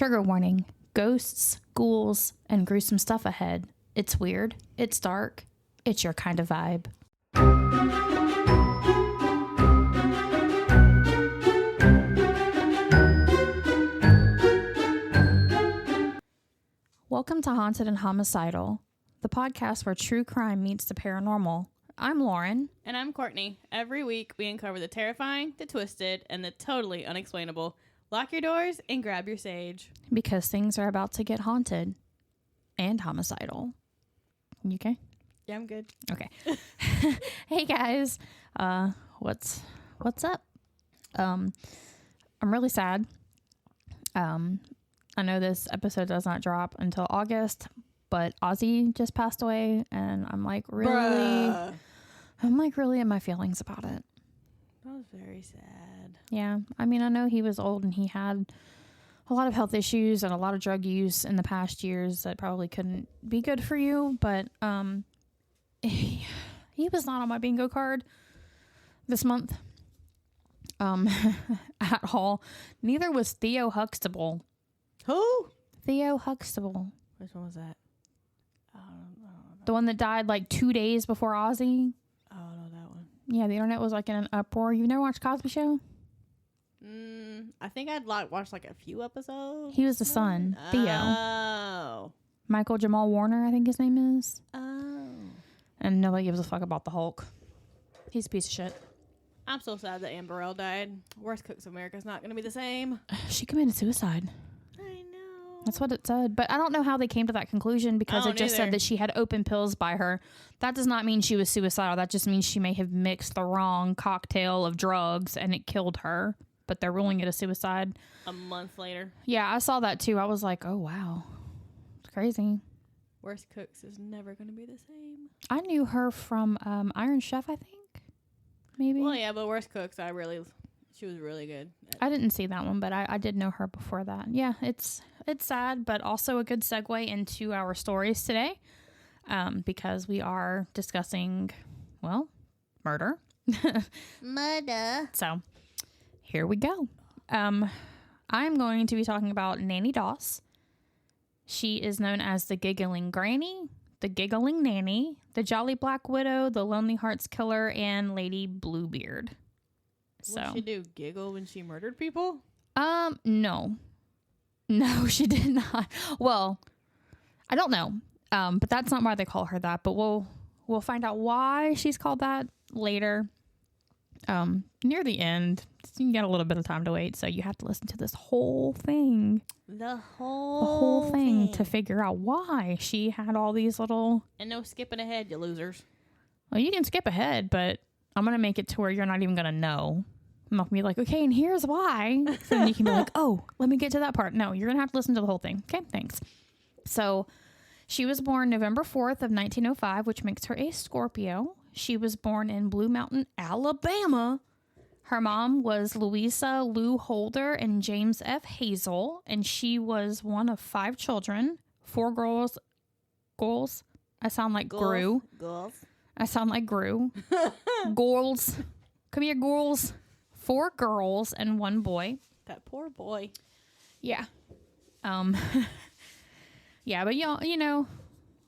Trigger warning. Ghosts, ghouls, and gruesome stuff ahead. It's weird. It's dark. It's your kind of vibe. Welcome to Haunted and Homicidal, the podcast where true crime meets the paranormal. I'm Lauren. And I'm Courtney. Every week we uncover the terrifying, the twisted, and the totally unexplainable. Lock your doors and grab your sage. Because things are about to get haunted and homicidal. You okay? Yeah, I'm good. Okay. Hey guys. What's up? I'm really sad. I know this episode does not drop until August, but Ozzy just passed away, and I'm really in my feelings about it. That was very sad. Yeah. I mean, I know he was old and he had a lot of health issues and a lot of drug use in the past years that probably couldn't be good for you, but he was not on my bingo card this month at all. Neither was Theo Huxtable. Who? Theo Huxtable. Which one was that? The one that died like 2 days before Ozzy. Oh, no, that one. Yeah, the internet was like in an uproar. You've never watched Cosby Show? I think I'd watched like a few episodes. He was the son, Theo. Oh. Michael Jamal Warner, I think his name is. Oh. And nobody gives a fuck about the Hulk. He's a piece of shit. I'm so sad that Amber Rose died. Worst Cooks of America is not going to be the same. She committed suicide. I know. That's what it said. But I don't know how they came to that conclusion because it just said that she had open pills by her. That does not mean she was suicidal. That just means she may have mixed the wrong cocktail of drugs and it killed her. But they're ruling it a suicide. A month later. Yeah, I saw that too. I was like, oh, wow. It's crazy. Worst Cooks is never going to be the same. I knew her from Iron Chef, I think. Maybe. Well, yeah, but Worst Cooks, she was really good. I didn't see that one, but I did know her before that. Yeah, it's sad, but also a good segue into our stories today, because we are discussing, well, murder. Murder. So, here we go. I'm going to be talking about Nannie Doss. She is known as the Giggling Granny, the Giggling Nanny, the Jolly Black Widow, the Lonely Hearts Killer, and Lady Bluebeard. So, what did she do? Giggle when she murdered people? No. No, she did not. Well, I don't know. But that's not why they call her that. But we'll find out why she's called that later. Near the end. You got a little bit of time to wait, so you have to listen to this whole thing. The whole whole thing to figure out why she had all these little... And no skipping ahead, you losers. Well, you can skip ahead, but I'm going to make it to where you're not even going to know. I'm not going to be like, okay, and here's why. So then you can be like, oh, let me get to that part. No, you're going to have to listen to the whole thing. Okay, thanks. So she was born November 4th of 1905, which makes her a Scorpio. She was born in Blue Mountain, Alabama. Her mom was Louisa Lou Holder and James F. Hazel, and she was one of 5 children, 4 girls. Goals? I sound like Gru. Girls. I sound like Gru. Girls. Come here, girls. 4 girls and 1 boy. That poor boy. Yeah. Yeah, but you know,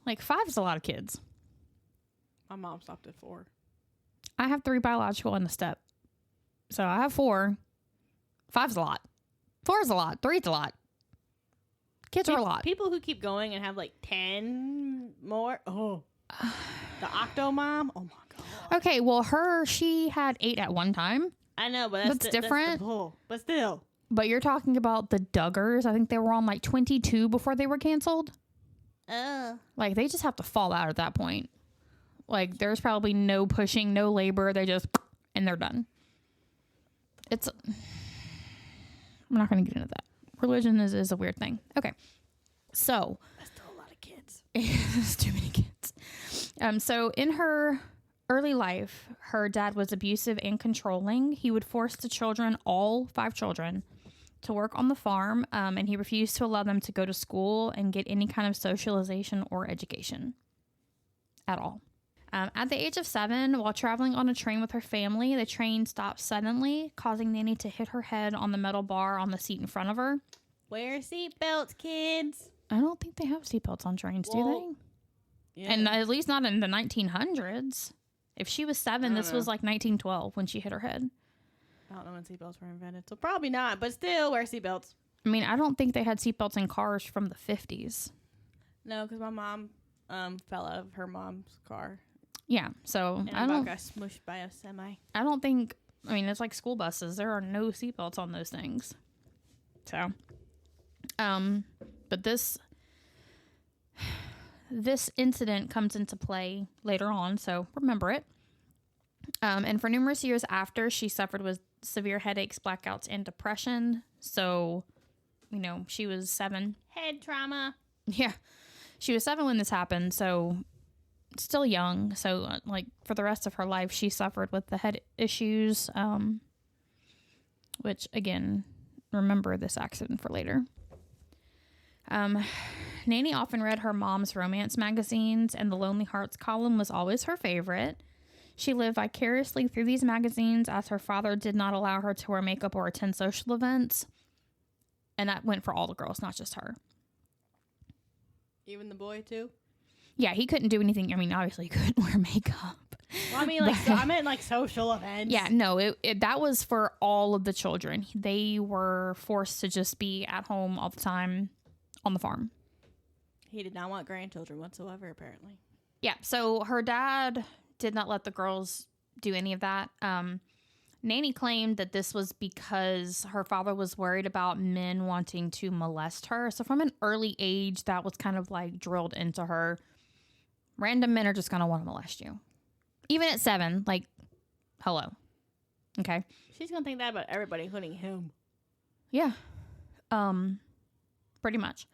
like 5 is a lot of kids. My mom stopped at 4. I have 3 biological and a step. So I have 4. 5's a lot. 4's a lot. 3's a lot. Kids are a lot. People who keep going and have like 10 more. Oh. The octo mom. Oh my God. Okay, well she had 8 at one time. I know, but that's different. That's the pull. But still. But you're talking about the Duggars. I think they were on like 22 before they were canceled. Like they just have to fall out at that point. Like there's probably no pushing, no labor. They just, and they're done. I'm not going to get into that. Religion is a weird thing. Okay. So. That's still a lot of kids. It's too many kids. So in her early life, her dad was abusive and controlling. He would force the children, all 5 children, to work on the farm. And he refused to allow them to go to school and get any kind of socialization or education at all. At the age of 7, while traveling on a train with her family, the train stopped suddenly, causing Nannie to hit her head on the metal bar on the seat in front of her. Wear seatbelts, kids. I don't think they have seatbelts on trains, do they? Yeah. And at least not in the 1900s. If she was 7, this was like 1912 when she hit her head. I don't know when seatbelts were invented, so probably not, but still wear seatbelts. I mean, I don't think they had seatbelts in cars from the 50s. No, because my mom fell out of her mom's car. Yeah, so And about got smushed by a semi. I don't think, I mean, it's like school buses. There are no seatbelts on those things. So, but this incident comes into play later on, so remember it. And for numerous years after, she suffered with severe headaches, blackouts, and depression. So, you know, she was 7. Head trauma. Yeah. She was 7 when this happened, so still young. So, like, for the rest of her life, she suffered with the head issues, which, again, remember this accident for later. Nannie often read her mom's romance magazines, and the Lonely Hearts column was always her favorite. She lived vicariously through these magazines as her father did not allow her to wear makeup or attend social events. And that went for all the girls, not just her. Even the boy, too? Yeah, he couldn't do anything. I mean, obviously he couldn't wear makeup. Well, I mean, like, so, I meant like social events. Yeah, no, that was for all of the children. They were forced to just be at home all the time on the farm. He did not want grandchildren whatsoever, apparently. Yeah, so her dad did not let the girls do any of that. Nannie claimed that this was because her father was worried about men wanting to molest her. So from an early age, that was kind of like drilled into her. Random men are just going to want to molest you. Even at 7, like, hello. Okay. She's going to think that about everybody, including him. Yeah. Pretty much.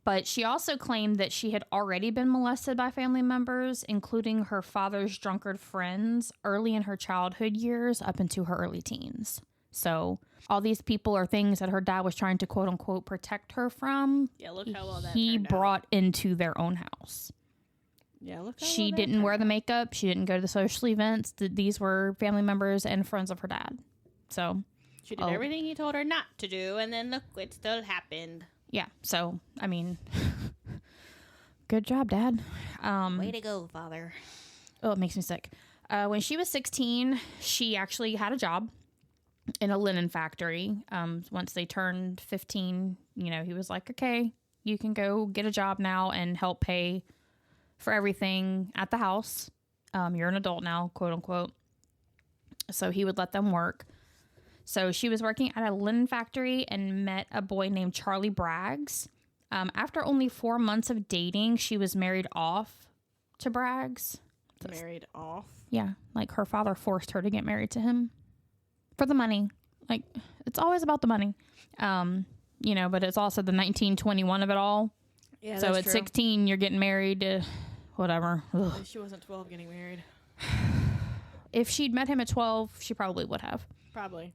But she also claimed that she had already been molested by family members, including her father's drunkard friends, early in her childhood years up into her early teens. So all these people are things that her dad was trying to, quote unquote, protect her from. Yeah, look how well that he turned brought out. into their own house. Yeah, look how She well that didn't wear turned the out. makeup. She didn't go to the social events. These were family members and friends of her dad. So She did everything he told her not to do, and then look, it still happened. yeah. So, I mean, good job, Dad. Way to go, father. Oh, it makes me sick. When she was 16, she actually had a job in a linen factory. Once they turned 15, you know, he was like, okay, you can go get a job now and help pay for everything at the house. You're an adult now, quote unquote. So he would let them work. So she was working at a linen factory and met a boy named Charlie Braggs. After only 4 months of dating, she was married off to Braggs. Married off. Yeah, like her father forced her to get married to him for the money. Like, it's always about the money. You know, but it's also the 1921 of it all. Yeah, So that's at true. 16, you're getting married to whatever. Ugh. At least she wasn't 12 getting married. If she'd met him at 12, she probably would have. Probably.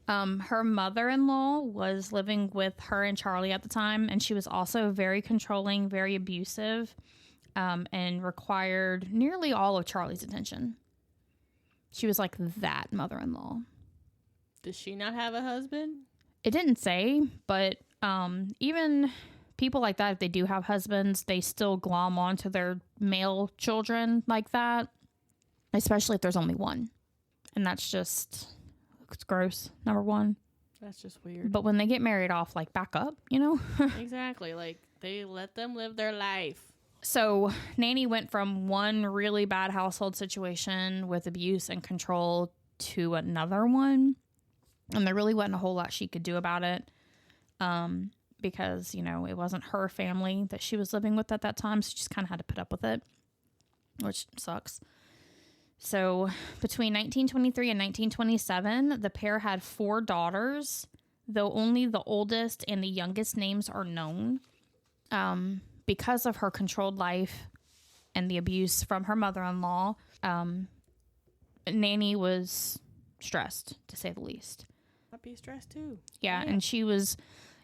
Her mother-in-law was living with her and Charlie at the time, and she was also very controlling, very abusive, and required nearly all of Charlie's attention. She was like that mother-in-law. Does she not have a husband? It didn't say, but even people like that, if they do have husbands, they still glom onto their male children like that, especially if there's only one. And that's just... it's gross, number one. That's just weird. But when they get married off, like, back up, you know? Exactly. Like, they let them live their life. So Nannie went from one really bad household situation with abuse and control to another one. And there really wasn't a whole lot she could do about it. Because, you know, it wasn't her family that she was living with at that time. So she just kind of had to put up with it, which sucks. So between 1923 and 1927, the pair had 4 daughters, though only the oldest and the youngest names are known. Because of her controlled life and the abuse from her mother-in-law, Nannie was stressed, to say the least. I'd be stressed too. Yeah, and she was,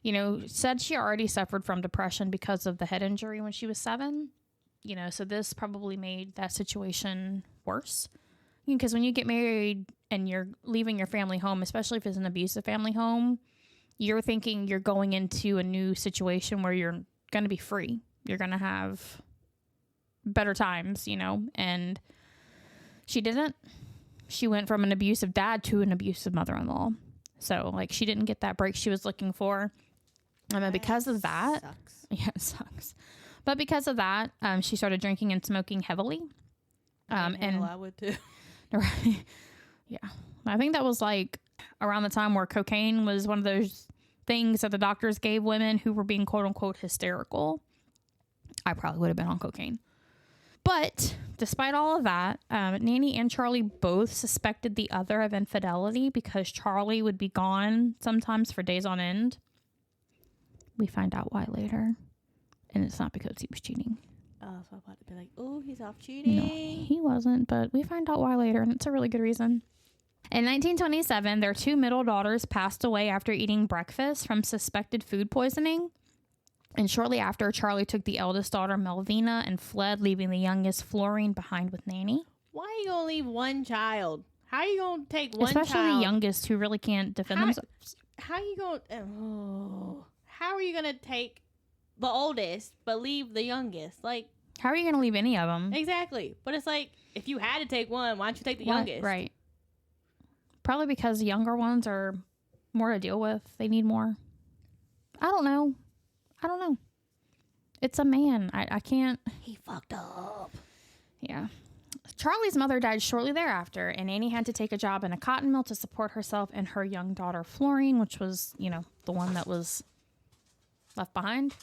you know, said she already suffered from depression because of the head injury when she was 7. You know, so this probably made that situation worse. Because when you get married and you're leaving your family home, especially if it's an abusive family home, you're thinking you're going into a new situation where you're going to be free. You're going to have better times, you know, and she didn't. She went from an abusive dad to an abusive mother-in-law. So, like, she didn't get that break she was looking for. And because of that, sucks. Yeah, it sucks. But because of that, she started drinking and smoking heavily. And I would too. Right. Yeah. I think that was like around the time where cocaine was one of those things that the doctors gave women who were being quote unquote hysterical. I probably would have been on cocaine. But despite all of that, Nannie and Charlie both suspected the other of infidelity because Charlie would be gone sometimes for days on end. We find out why later. And it's not because he was cheating. Oh, so I'm about to be like, oh, he's off cheating. No, he wasn't, but we find out why later, and it's a really good reason. In 1927, their 2 middle daughters passed away after eating breakfast from suspected food poisoning. And shortly after, Charlie took the eldest daughter, Melvina, and fled, leaving the youngest, Florine, behind with Nannie. Why are you going to leave one child? How are you going to take one Especially child? the youngest who really can't defend themselves. How are you going to... how are you going to take the oldest but leave the youngest? Like, how are you going to leave any of them? Exactly. But it's like, if you had to take one, why don't you take the youngest? Right. Probably because the younger ones are more to deal with. They need more. I don't know. It's a man. I can't. He fucked up. Yeah. Charlie's mother died shortly thereafter, and Nannie had to take a job in a cotton mill to support herself and her young daughter, Florine, which was, you know, the one that was left behind.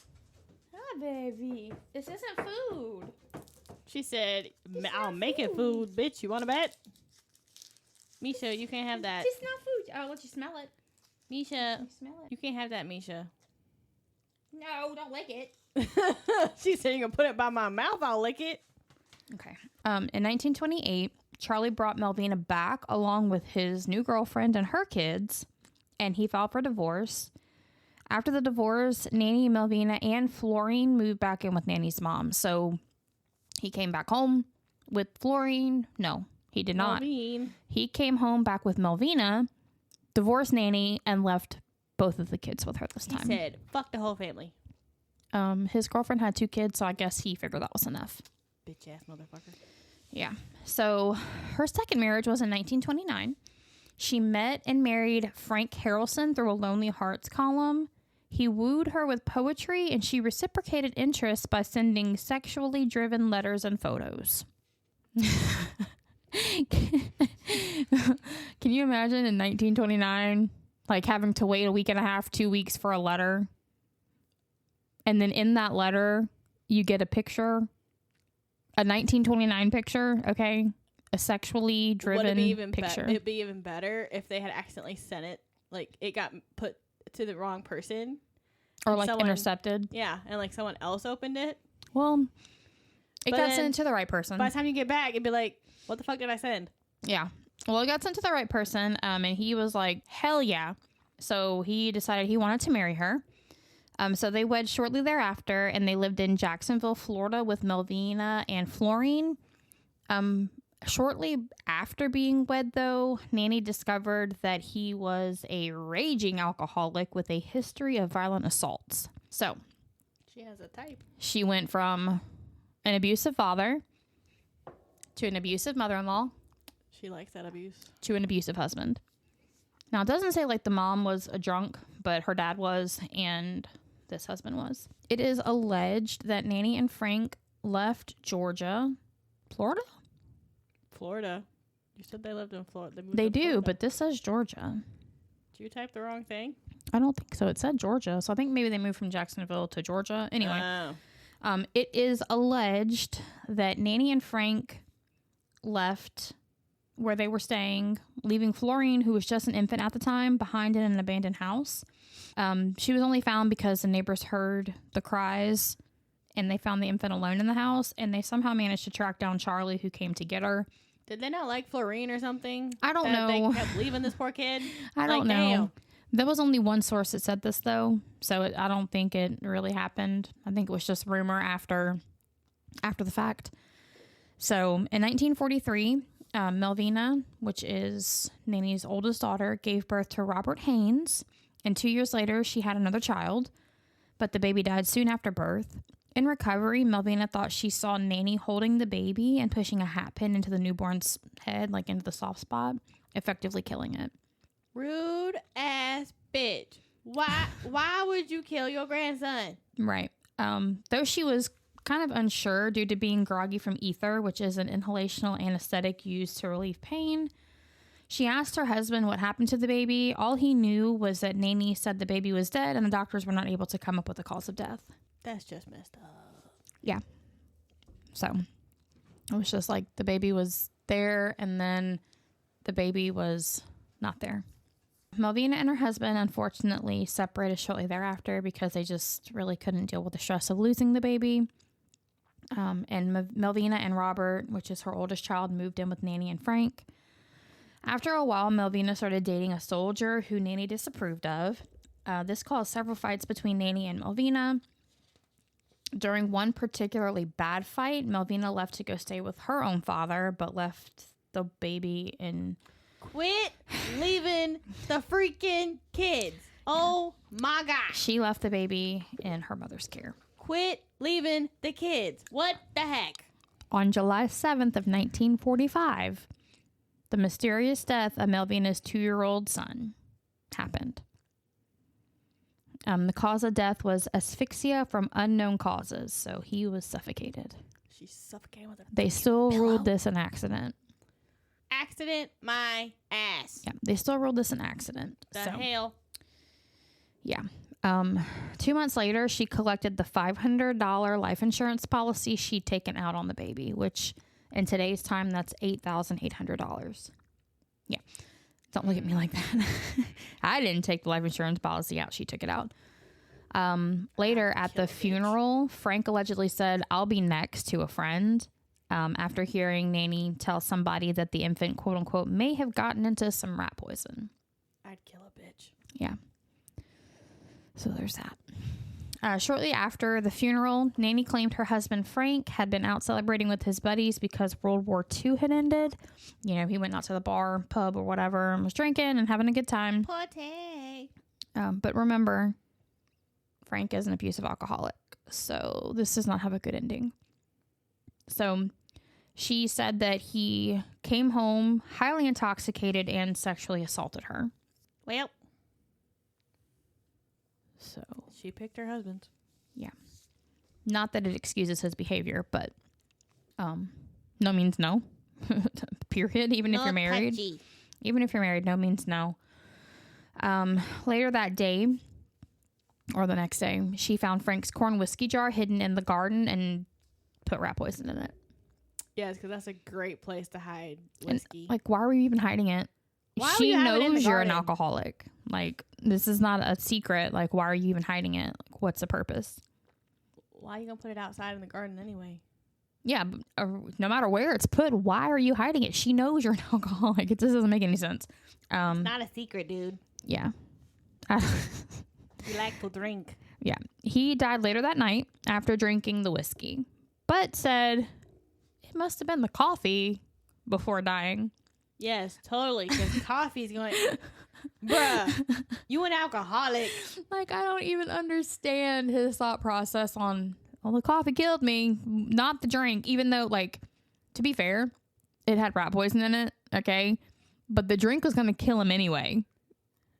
Ah, baby. This isn't food. She said, I'll make it food, bitch. You want to bet? Misha, you can't have that. It's not food. I'll let you smell it. Misha, Smell it. you can't have that, Misha. No, don't lick it. She said, you're going to put it by my mouth, I'll lick it. Okay. In 1928, Charlie brought Melvina back along with his new girlfriend and her kids, and he filed for divorce. After the divorce, Nannie, Melvina, and Florine moved back in with Nannie's mom. So he came back home with Florine. No, he did not. Melvine. He came home back with Melvina, divorced Nannie, and left both of the kids with her this time. He said, fuck the whole family. His girlfriend had 2 kids, so I guess he figured that was enough. Bitch ass motherfucker. Yeah. So her second marriage was in 1929. She met and married Frank Harrelson through a Lonely Hearts column. He wooed her with poetry, and she reciprocated interest by sending sexually driven letters and photos. Can you imagine in 1929, like having to wait a week and a half, 2 weeks for a letter? And then in that letter, you get a picture, a 1929 picture, okay? A sexually driven picture. It'd be even better if they had accidentally sent it, like it got put to the wrong person. Or like intercepted. Yeah, and like someone else opened it. Well, it got sent to the right person. By the time you get back, it'd be like, what the fuck did I send? Yeah. Well, it got sent to the right person, and he was like, hell yeah. So he decided he wanted to marry her. So they wed shortly thereafter, and they lived in Jacksonville, Florida with Melvina and Florine. Shortly after being wed, though, Nannie discovered that he was a raging alcoholic with a history of violent assaults. So she has a type. She went from an abusive father to an abusive mother-in-law. She likes that abuse. To an abusive husband. Now, it doesn't say like the mom was a drunk, but her dad was, and this husband was. It is alleged that Nannie and Frank left Georgia. Florida? You said they lived in Florida. They do, Florida. But this says Georgia. Did you type the wrong thing? I don't think so. It said Georgia. So I think maybe they moved from Jacksonville to Georgia. Anyway, it is alleged that Nannie and Frank left where they were staying, leaving Florine, who was just an infant at the time, behind in an abandoned house. She was only found because the neighbors heard the cries, and they found the infant alone in the house, and they somehow managed to track down Charlie, who came to get her. Did they not like Florine or something? I don't know. They kept leaving this poor kid? I don't know. Damn. There was only one source that said this, though, so I don't think it really happened. I think it was just rumor after the fact. So, in 1943, Melvina, which is Nannie's oldest daughter, gave birth to Robert Haynes, And 2 years later, she had another child, but the baby died soon after birth. In recovery, Melvina thought she saw Nannie holding the baby and pushing a hat pin into the newborn's head, like into the soft spot, effectively killing it. Rude ass bitch. Why would you kill your grandson? Right. Though she was kind of unsure due to being groggy from ether, which is an inhalational anesthetic used to relieve pain, she asked her husband what happened to the baby. All he knew was that Nannie said the baby was dead and the doctors were not able to come up with a cause of death. That's just messed up. Yeah. So it was just like the baby was there and then the baby was not there. Melvina and her husband unfortunately separated shortly thereafter because they just really couldn't deal with the stress of losing the baby. And Melvina and Robert, which is her oldest child, moved in with Nannie and Frank. After a while, Melvina started dating a soldier who Nannie disapproved of. This caused several fights between Nannie and Melvina. During one particularly bad fight, Melvina left to go stay with her own father, but left the baby in... Quit leaving the freaking kids. Oh my gosh. She left the baby in her mother's care. Quit leaving the kids. What the heck? On July 7th of 1945, the mysterious death of Melvina's 2-year-old son happened. The cause of death was asphyxia from unknown causes, so he was suffocated. She's suffocating with her. They still pillow. ruled this an accident. Accident my ass. Yeah, they still ruled this an accident. The hell? Yeah. 2 months later, she collected the $500 life insurance policy she'd taken out on the baby, which in today's time, that's $8,800. Yeah. Don't look at me like that. I didn't take the life insurance policy out. She took it out. Later at the funeral, Frank allegedly said, "I'll be next" to a friend. After hearing Nannie tell somebody that the infant, quote unquote, may have gotten into some rat poison. I'd kill a bitch. Yeah. So there's that. Shortly after the funeral, Nannie claimed her husband Frank had been out celebrating with his buddies because World War II had ended. You know, he went out to the bar, pub, or whatever and was drinking and having a good time. Party. But remember, Frank is an abusive alcoholic, so this does not have a good ending. So she said that he came home highly intoxicated and sexually assaulted her. Well, so she picked her husband. Yeah. Not that it excuses his behavior, but no means no. Period. Even if you're married. Touchy. Even if you're married, no means no. Later that day, or the next day, she found Frank's corn whiskey jar hidden in the garden and put rat poison in it. Yes, because that's a great place to hide whiskey. And, like, why were you even hiding it? Why she would you have it in the knows you're garden? an alcoholic. Like, this is not a secret. Like, why are you even hiding it? Like, what's the purpose? Why are you going to put it outside in the garden anyway? Yeah, but, no matter where it's put, why are you hiding it? She knows you're an alcoholic. It just doesn't make any sense. It's not a secret, dude. Yeah. You like to drink. Yeah. He died later that night after drinking the whiskey, but said it must have been the coffee before dying. Yes, totally. Because coffee's going, bruh, you an alcoholic. Like, I don't even understand his thought process on, well, the coffee killed me, not the drink, even though, like, to be fair, it had rat poison in it, okay? But the drink was going to kill him anyway.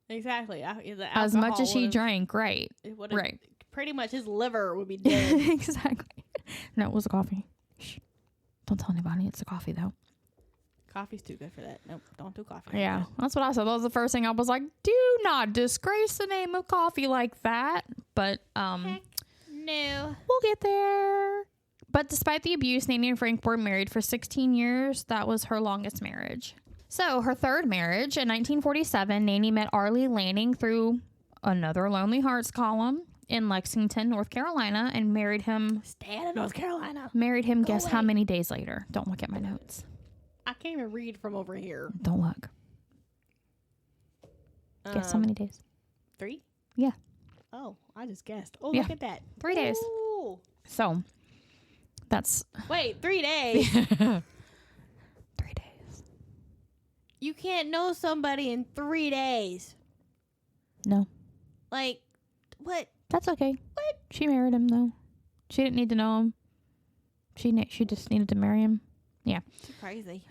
Exactly. As much as he drank, right. Right. Pretty much his liver would be dead. Exactly. No, it was the coffee. Shh. Don't tell anybody it's the coffee, though. Coffee's too good for that. Nope, don't do coffee. Yeah, that's what I said. That was the first thing I was like, do not disgrace the name of coffee like that. But, Heck no. We'll get there. But despite the abuse, Nannie and Frank were married for 16 years. That was her longest marriage. So her third marriage, in 1947, Nannie met Arlie Lanning through another Lonely Hearts column in Lexington, North Carolina, and married him. Stay out of North Carolina. Married him, Go guess away. how many days later? Don't look at my notes. I can't even read from over here. Don't look. Guess how many days? 3? Yeah. Oh, I just guessed. Oh, Yeah. look at that. 3 days. Ooh. So, that's... Wait, 3 days? 3 days. You can't know somebody in 3 days. No. Like, what? That's okay. What? She married him, though. She didn't need to know him. She just needed to marry him. Yeah. Too crazy.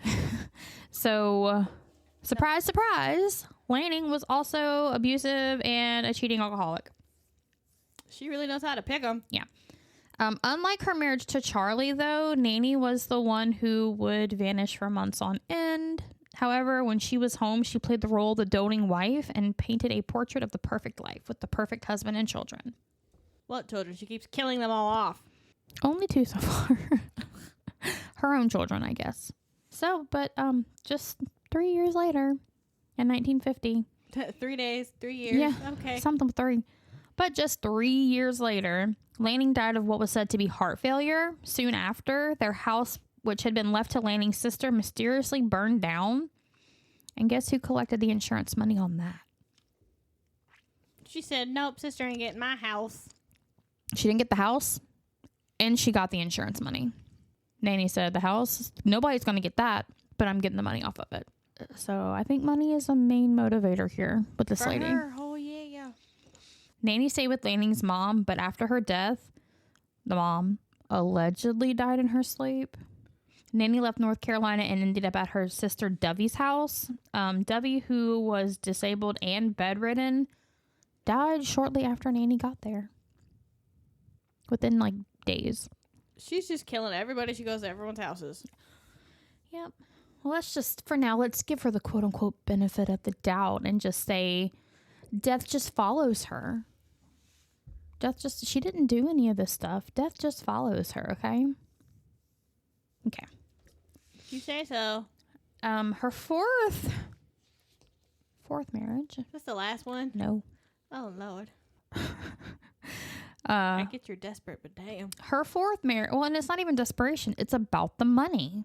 So, surprise, surprise, Lanning was also abusive and a cheating alcoholic. She really knows how to pick them. Yeah. Unlike her marriage to Charlie, though, Nannie was the one who would vanish for months on end. However, when she was home, she played the role of the doting wife and painted a portrait of the perfect life with the perfect husband and children. What children? She keeps killing them all off. Only 2 so far. Her own children, I guess. So, but just 3 years later, in 1950. 3 days, 3 years. Yeah, okay. Something with 3. But just 3 years later, Lanning died of what was said to be heart failure. Soon after, their house, which had been left to Lanning's sister, mysteriously burned down. And guess who collected the insurance money on that? She said, nope, sister ain't getting my house. She didn't get the house, and she got the insurance money. Nannie said, the house, nobody's going to get that, but I'm getting the money off of it. So I think money is a main motivator here with this lady. Her. Oh, yeah. Nannie stayed with Lanning's mom, but after her death, the mom allegedly died in her sleep. Nannie left North Carolina and ended up at her sister Dovey's house. Dovey, who was disabled and bedridden, died shortly after Nannie got there. Within, like, days. She's just killing everybody. She goes to everyone's houses. Yep. Well, let's give her the quote-unquote benefit of the doubt and just say death just follows her. She didn't do any of this stuff. Death just follows her, okay? Okay. You say so. Her fourth marriage. That's the last one? No. Oh, Lord. I get you're desperate, but damn. Her fourth marriage. Well, and it's not even desperation. It's about the money.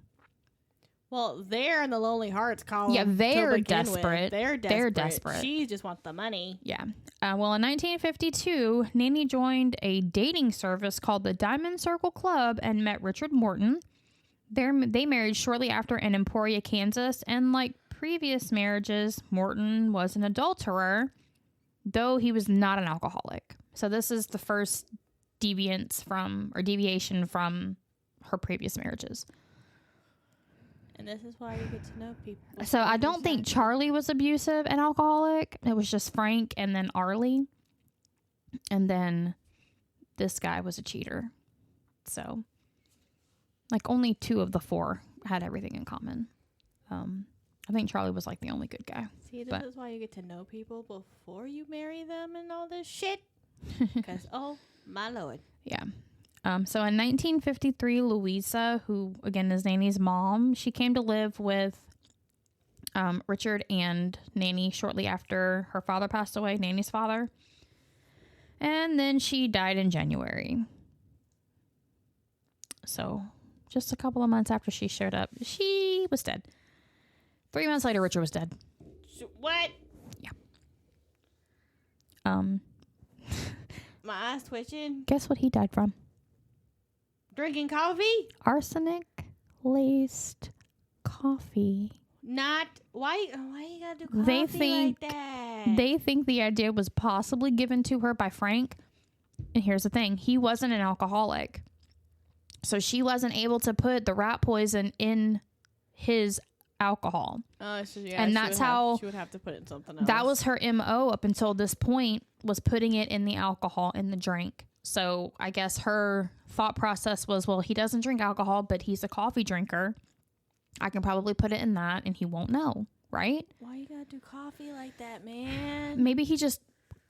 Well, they're in the Lonely Hearts column. Yeah, they're desperate. They're desperate. She just wants the money. Yeah. Well, in 1952, Nannie joined a dating service called the Diamond Circle Club and met Richard Morton. They married shortly after in Emporia, Kansas. And like previous marriages, Morton was an adulterer, though he was not an alcoholic. So this is the first deviation from her previous marriages. And this is why you get to know people. So I don't think Charlie was abusive and alcoholic. It was just Frank and then Arlie. And then this guy was a cheater. So like only 2 of the 4 had everything in common. I think Charlie was like the only good guy. See, this is why you get to know people before you marry them and all this shit. Because, oh, my Lord. Yeah. So in 1953, Louisa, who, again, is Nannie's mom, she came to live with Richard and Nannie shortly after her father passed away, Nannie's father. And then she died in January. So just a couple of months after she showed up, she was dead. 3 months later, Richard was dead. What? Yeah. My eyes twitching. Guess what he died from? Drinking coffee? Arsenic-laced coffee. Not... Why you gotta do coffee like that? They think the idea was possibly given to her by Frank. And here's the thing. He wasn't an alcoholic. So she wasn't able to put the rat poison in his alcohol. So yeah, and that's how... She would have to put it in something else. That was her MO up until this point, was putting it in the alcohol, in the drink. So I guess her thought process was, well, he doesn't drink alcohol, but he's a coffee drinker. I can probably put it in that and he won't know, right? Why you gotta do coffee like that, man? Maybe he just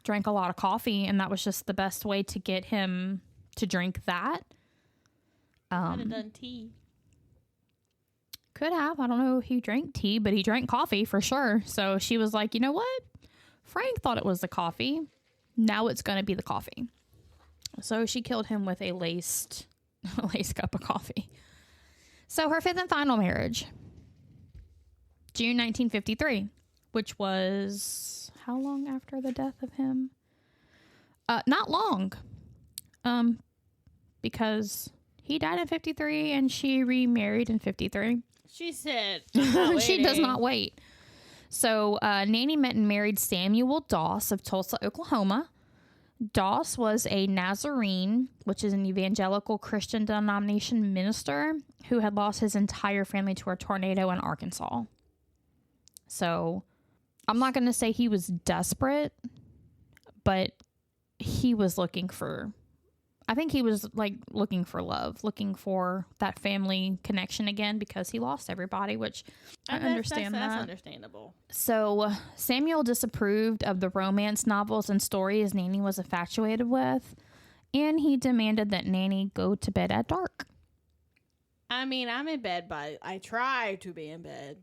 drank a lot of coffee and that was just the best way to get him to drink that. Could have done tea. Could have. I don't know if he drank tea, but he drank coffee for sure. So she was like, you know what? Frank thought it was the coffee. Now it's going to be the coffee. So she killed him with a laced cup of coffee. So her 5th and final marriage, June 1953, which was how long after the death of him? Not long, because he died in 53 and she remarried in 53. She said, she does not wait. So Nannie met and married Samuel Doss of Tulsa, Oklahoma. Doss was a Nazarene, which is an evangelical Christian denomination minister who had lost his entire family to a tornado in Arkansas. So I'm not going to say he was desperate, but he was looking for, I think he was like looking for love, looking for that family connection again because he lost everybody, which I understand that. That's understandable. So Samuel disapproved of the romance novels and stories Nannie was infatuated with, and he demanded that Nannie go to bed at dark. I mean, I'm in bed, but I try to be in bed.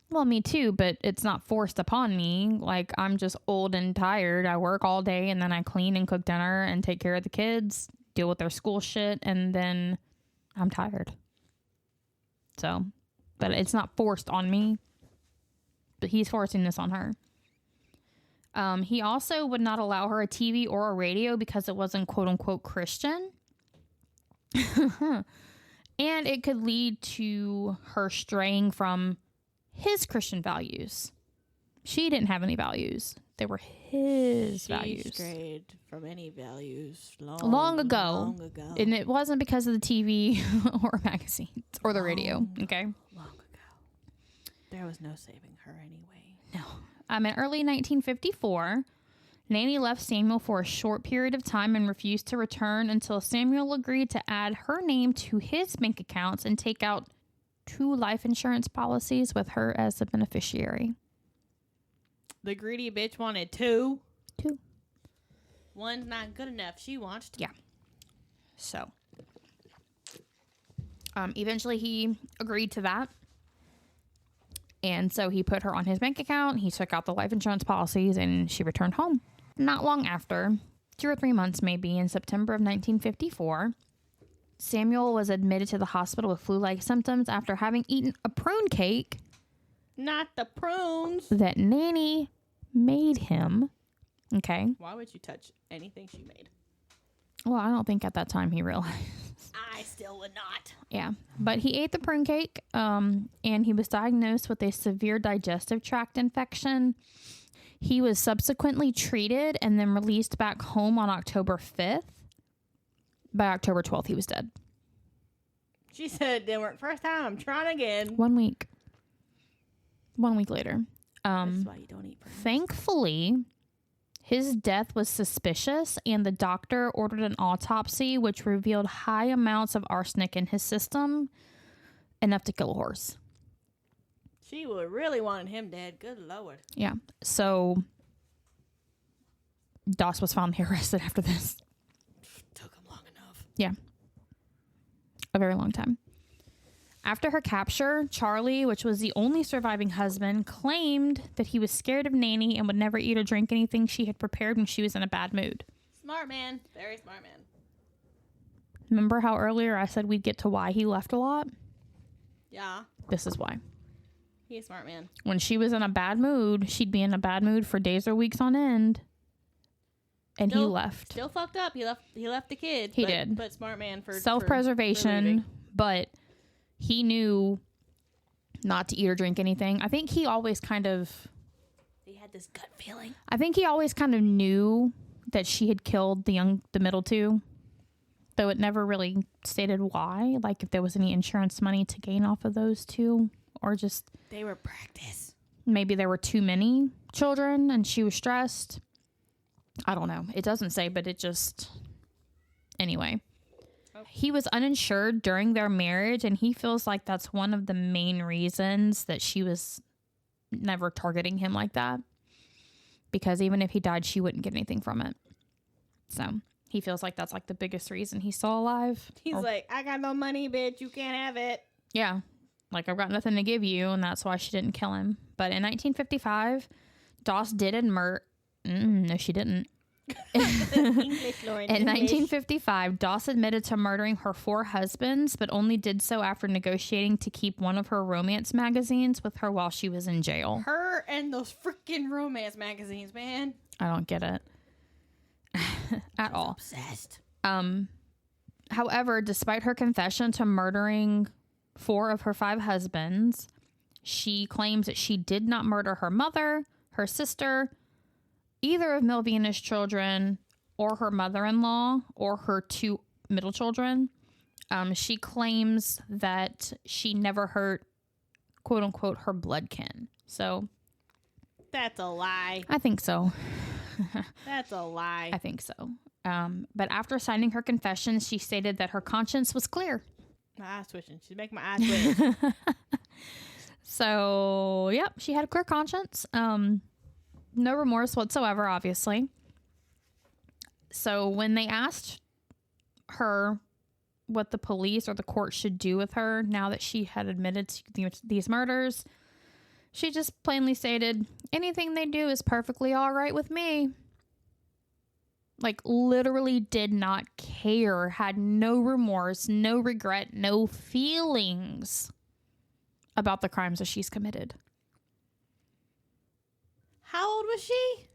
Well, me too, but it's not forced upon me. Like, I'm just old and tired. I work all day, and then I clean and cook dinner and take care of the kids, deal with their school shit, and then I'm tired. So, but it's not forced on me, but he's forcing this on her. He also would not allow her a TV or a radio because it wasn't quote-unquote Christian. And it could lead to her straying from his Christian values. She didn't have any values. They were his values. She strayed from any values long ago. And it wasn't because of the TV or magazines or the radio. Okay. Long ago. There was no saving her anyway. No. In early 1954, Nannie left Samuel for a short period of time and refused to return until Samuel agreed to add her name to his bank accounts and take out 2 life insurance policies with her as the beneficiary. The greedy bitch wanted 2. 2. One's not good enough. She wants 2. Yeah. So, eventually he agreed to that. And so he put her on his bank account. He took out the life insurance policies and she returned home. Not long after, 2 or 3 months maybe, in September of 1954, Samuel was admitted to the hospital with flu-like symptoms after having eaten a prune cake. Not the prunes. That Nannie made him. Okay. Why would you touch anything she made? Well, I don't think at that time he realized. I still would not. Yeah. But he ate the prune cake, and he was diagnosed with a severe digestive tract infection. He was subsequently treated and then released back home on October 5th. By October 12th, he was dead. She said, "Didn't work first time. I'm trying again." 1 week. 1 week later. That's why you don't eat prunes. Thankfully, his death was suspicious, and the doctor ordered an autopsy, which revealed high amounts of arsenic in his system, enough to kill a horse. She would really wanted him dead. Good Lord. Yeah. So, Doss was finally arrested after this. Took him long enough. Yeah. A very long time. After her capture, Charlie, which was the only surviving husband, claimed that he was scared of Nannie and would never eat or drink anything she had prepared when she was in a bad mood. Smart man. Very smart man. Remember how earlier I said we'd get to why he left a lot? Yeah. This is why. He's a smart man. When she was in a bad mood, she'd be in a bad mood for days or weeks on end. And he left. Still fucked up. He left the kids. He did. But smart man for self-preservation. But he knew not to eat or drink anything. I think he always kind of... He had this gut feeling. I think he always kind of knew that she had killed the middle 2. Though it never really stated why. Like if there was any insurance money to gain off of those 2. Or just... They were practice. Maybe there were too many children and she was stressed. I don't know. It doesn't say, but it just... Anyway. Oh. He was uninsured during their marriage, and he feels like that's one of the main reasons that she was never targeting him like that. Because even if he died, she wouldn't get anything from it. So, he feels like that's like the biggest reason he's still alive. He's like, I got no money, bitch. You can't have it. Yeah. Like, I've got nothing to give you, and that's why she didn't kill him. But in 1955, Doss did admit... no, she didn't. In 1955, Doss admitted to murdering her 4 husbands, but only did so after negotiating to keep one of her romance magazines with her while she was in jail. Her and those freaking romance magazines, man. I don't get it. At all. Obsessed. However, despite her confession to murdering 4 of her 5 husbands, she claims that she did not murder her mother, her sister, either of Melvina's children, or her mother-in-law or her 2 middle children. She claims that she never hurt, quote unquote, her blood kin. So that's a lie. I think so. That's a lie. I think so. But after signing her confession, she stated that her conscience was clear. My eyes twitching. She's making my eyes twitch. So, yep, she had a clear conscience. No remorse whatsoever, obviously. So when they asked her what the police or the court should do with her now that she had admitted to these murders, she just plainly stated, anything they do is perfectly all right with me. Like, literally did not care, had no remorse, no regret, no feelings about the crimes that she's committed. How old was she?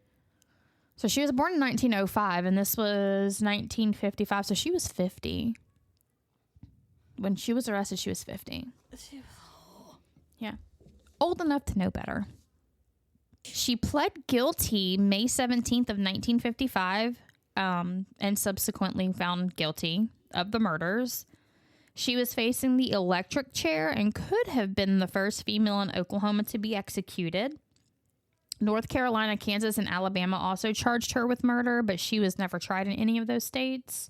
So she was born in 1905, and this was 1955, so she was 50. When she was arrested, she was 50. Yeah. Old enough to know better. She pled guilty May 17th of 1955, and subsequently found guilty of the murders. She was facing the electric chair and could have been the first female in Oklahoma to be executed. North Carolina, Kansas, and Alabama also charged her with murder, but she was never tried in any of those states.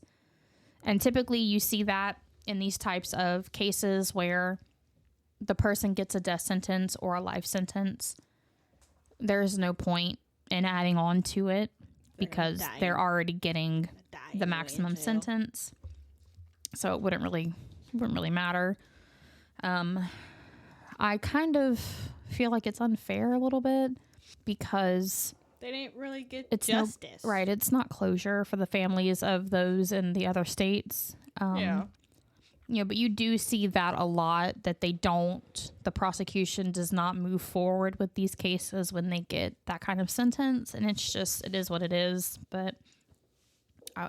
And typically you see that in these types of cases where the person gets a death sentence or a life sentence. There's no point in adding on to it because they're already getting the maximum sentence. So it wouldn't really matter. I kind of feel like it's unfair a little bit because they didn't really get justice. Right. It's not closure for the families of those in the other states. Yeah. You know, but you do see that a lot, that the prosecution does not move forward with these cases when they get that kind of sentence. And it is what it is. But,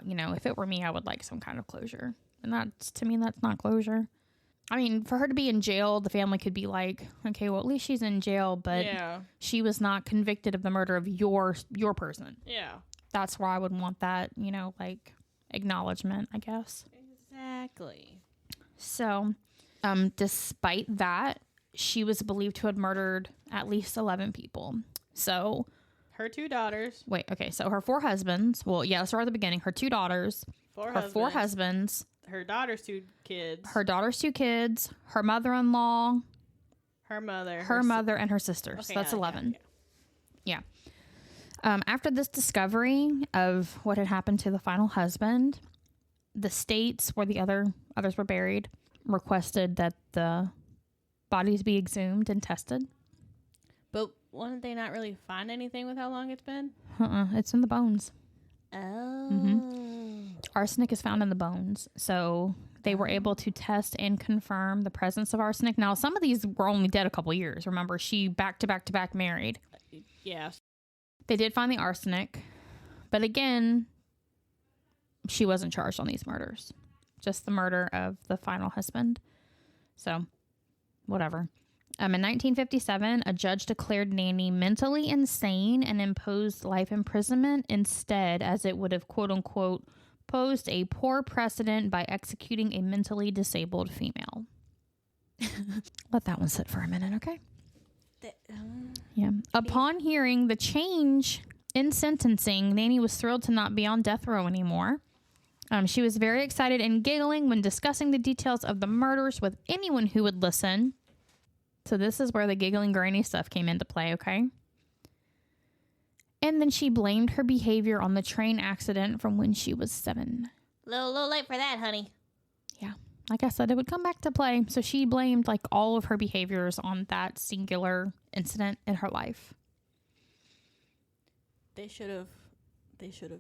you know, if it were me, I would like some kind of closure. And to me, that's not closure. I mean, for her to be in jail, the family could be like, okay, well, at least she's in jail, but she was not convicted of the murder of your person. Yeah. That's where I would want that, you know, like acknowledgement, I guess. Exactly. So, despite that, she was believed to have murdered at least 11 people. So, her 2 daughters. Wait, okay. So her 4 husbands. Well, yeah, let's start at the beginning. Her 2 daughters. 4 husbands. Her daughter's 2 kids. Her daughter's 2 kids. Her mother-in-law. Her mother. Her mother and her sisters. Okay, so that's 11. Yeah. After this discovery of what had happened to the final husband, the states where the others were buried requested that the bodies be exhumed and tested. But wouldn't they not really find anything with how long it's been? It's in the bones. Oh. Mm-hmm. Arsenic is found in the bones. So they were able to test and confirm the presence of arsenic. Now, some of these were only dead a couple years. Remember, she back to back married. Yeah. They did find the arsenic. But again, she wasn't charged on these murders. Just the murder of the final husband. So, whatever. In 1957, a judge declared Nannie mentally insane and imposed life imprisonment instead, as it would have, quote unquote, posed a poor precedent by executing a mentally disabled female. Let that one sit for a minute, okay? Yeah. Upon hearing the change in sentencing, Nannie was thrilled to not be on death row anymore. She was very excited and giggling when discussing the details of the murders with anyone who would listen. So this is where the Giggling Granny stuff came into play, okay? And then she blamed her behavior on the train accident from when she was 7. Little late for that, honey. Yeah. Like I said, it would come back to play. So she blamed like all of her behaviors on that singular incident in her life. They should have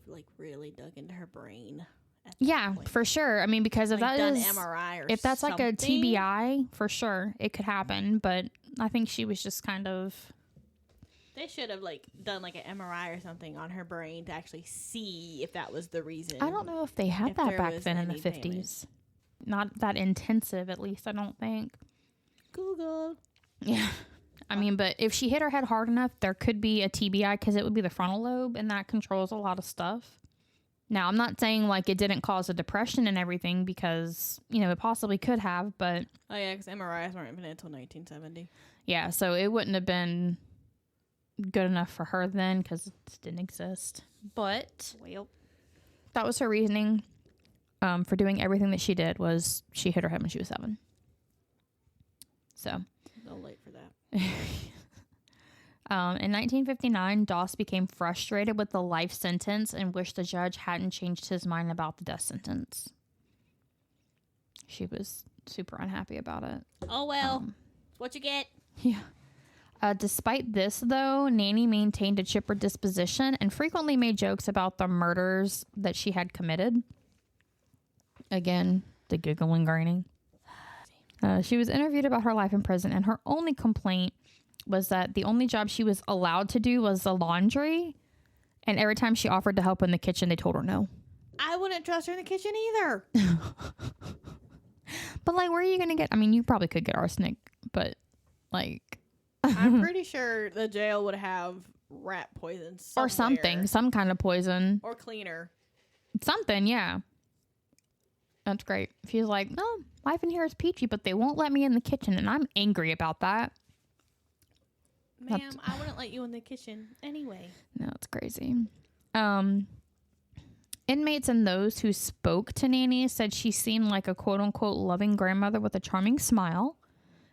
like really dug into her brain. Yeah, for sure. I mean, because if like that done is MRI or if that's something. like a TBI, for sure it could happen. But I think she was just kind of. They should have like done like an MRI or something on her brain to actually see if that was the reason. I don't know if they had that back then in the 50s. Not that intensive, at least. I don't think. Google. Yeah. I mean, but if she hit her head hard enough, there could be a TBI because it would be the frontal lobe, and that controls a lot of stuff. Now, I'm not saying like it didn't cause a depression and everything because, it possibly could have, but... Oh, yeah, because MRIs weren't invented until 1970. Yeah, so it wouldn't have been good enough for her then because it didn't exist. But Well, that was her reasoning for doing everything that she did was she hit her head when she was 7. So... no late for that. In 1959, Doss became frustrated with the life sentence and wished the judge hadn't changed his mind about the death sentence. She was super unhappy about it. Oh, well. What you get? Yeah. Despite this, though, Nannie maintained a chipper disposition and frequently made jokes about the murders that she had committed. Again, the Giggling Granny. She was interviewed about her life in prison, and her only complaint was that the only job she was allowed to do was the laundry. And every time she offered to help in the kitchen, they told her no. I wouldn't trust her in the kitchen either. But, like, where are you going to get... I mean, you probably could get arsenic, but, like... I'm pretty sure the jail would have rat poison somewhere. Or something. Some kind of poison. Or cleaner. Something, yeah. That's great. She's like, no, life in here is peachy, but they won't let me in the kitchen, and I'm angry about that. Ma'am, I wouldn't let you in the kitchen anyway. No, it's crazy. Inmates and those who spoke to Nannie said she seemed like a quote-unquote loving grandmother with a charming smile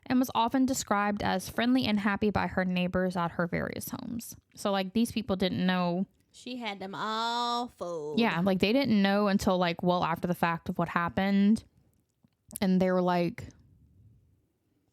and was often described as friendly and happy by her neighbors at her various homes. So, like, these people didn't know. She had them all fooled. Yeah, like, they didn't know until, like, well after the fact of what happened. And they were like,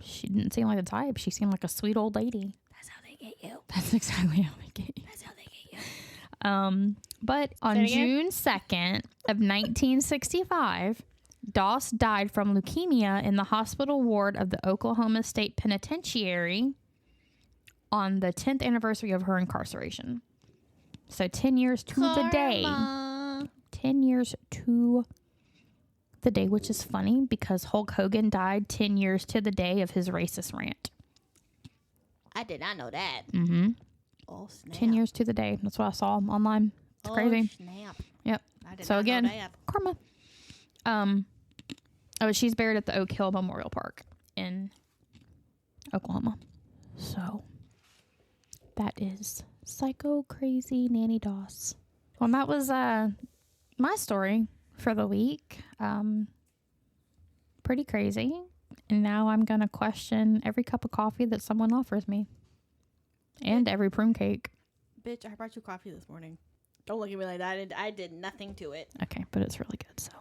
she didn't seem like the type. She seemed like a sweet old lady. That's how they get you. That's exactly how they get you. That's how they get you. But on June 2nd of 1965, Doss died from leukemia in the hospital ward of the Oklahoma State Penitentiary on the 10th anniversary of her incarceration. So 10 years to the day. 10 years to the day, which is funny because Hulk Hogan died 10 years to the day of his racist rant. I did not know that. Mm-hmm. Oh, snap. 10 years to the day. That's what I saw online. It's crazy. Snap. Yep. I did So not again, know that. karma. She's buried at the Oak Hill Memorial Park in Oklahoma. So that is psycho crazy Nannie Doss. Well, that was my story for the week. Pretty crazy. And now I'm gonna question every cup of coffee that someone offers me, and every prune cake. Bitch, I brought you coffee this morning. Don't look at me like that. I did nothing to it. Okay, but it's really good. So.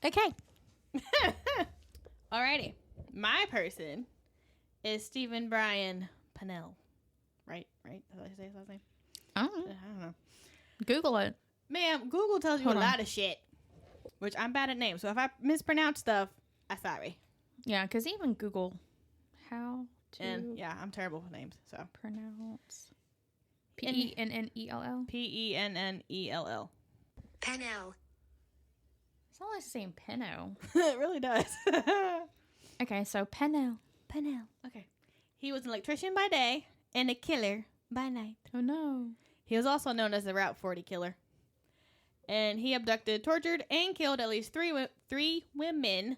Okay. Alrighty. My person is Stephen Brian Pennell. Right? Is that how you say his last name? I don't know. Google it. Ma'am, Google tells you Hold a on. lot of shit. Which I'm bad at names. So if I mispronounce stuff, I'm sorry. Yeah, because even Google how to And yeah, I'm terrible with names. So pronounce Pennell. Pennell. Pennell. It's not like saying Pennell. It really does. Okay, so Pennell. Okay. He was an electrician by day and a killer by night. Oh no. He was also known as the Route 40 killer. And he abducted, tortured, and killed at least three women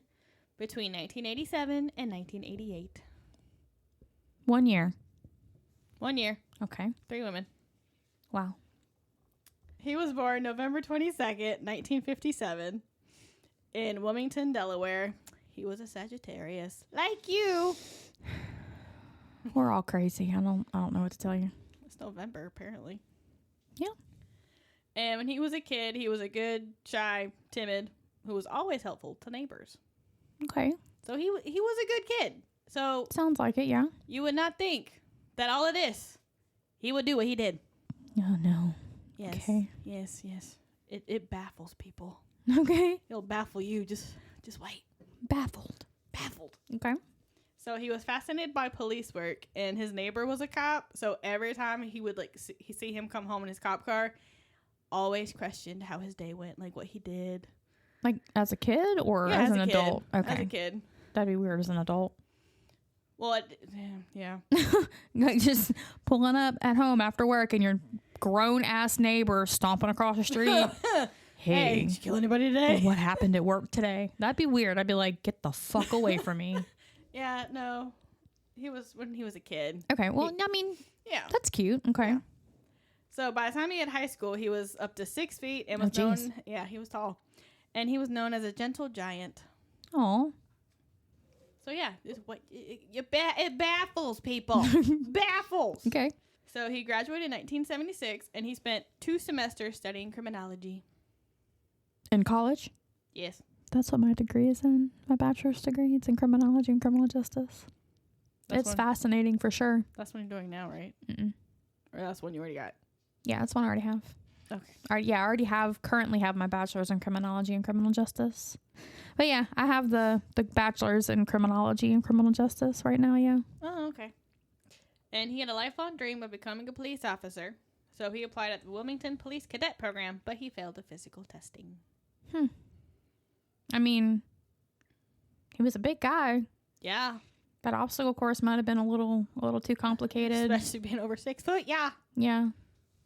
between 1987 and 1988. 1 year. 1 year. Okay. 3 women. Wow. He was born November 22nd, 1957 in Wilmington, Delaware. He was a Sagittarius. Like you. We're all crazy. I don't know what to tell you. It's November, apparently. Yeah. And when he was a kid, he was a good, shy, timid, who was always helpful to neighbors. Okay. So he was a good kid. So Sounds like it, yeah. you would not think that all of this, he would do what he did. Oh no. Yes. Okay. Yes. It baffles people. Okay. It'll baffle you. Just wait. Baffled. Okay. So he was fascinated by police work, and his neighbor was a cop. So every time he would see him come home in his cop car, always questioned how his day went, like what he did. Like as a kid or Yeah, as as an a kid. adult? Okay. As a kid. That'd be weird as an adult. Well, yeah. Like just pulling up at home after work and your grown ass neighbor stomping across the street. Hey, did you kill anybody today? What happened at work today? That'd be weird. I'd be like, get the fuck away from me. Yeah, no. He was when he was a kid. Okay, well, I mean, Yeah. that's cute. Okay. Yeah. So by the time he had high school, he was up to 6 feet and was known. Yeah, he was tall, and he was known as a gentle giant. Oh. So yeah, it baffles people. Baffles. Okay. So he graduated in 1976, and he spent 2 semesters studying criminology. In college? Yes. That's what my degree is in. My bachelor's degree. It's in criminology and criminal justice. It's fascinating for sure. That's what you're doing now, right? Mm-mm. Or that's one you already got? Yeah, that's one I already have. Okay. I currently have my bachelor's in criminology and criminal justice. But yeah, I have the bachelor's in criminology and criminal justice right now, yeah. Oh, okay. And he had a lifelong dream of becoming a police officer. So he applied at the Wilmington Police Cadet Program, but he failed the physical testing. I mean, he was a big guy. Yeah. That obstacle course might have been a little too complicated. Especially being over 6 foot, yeah. Yeah.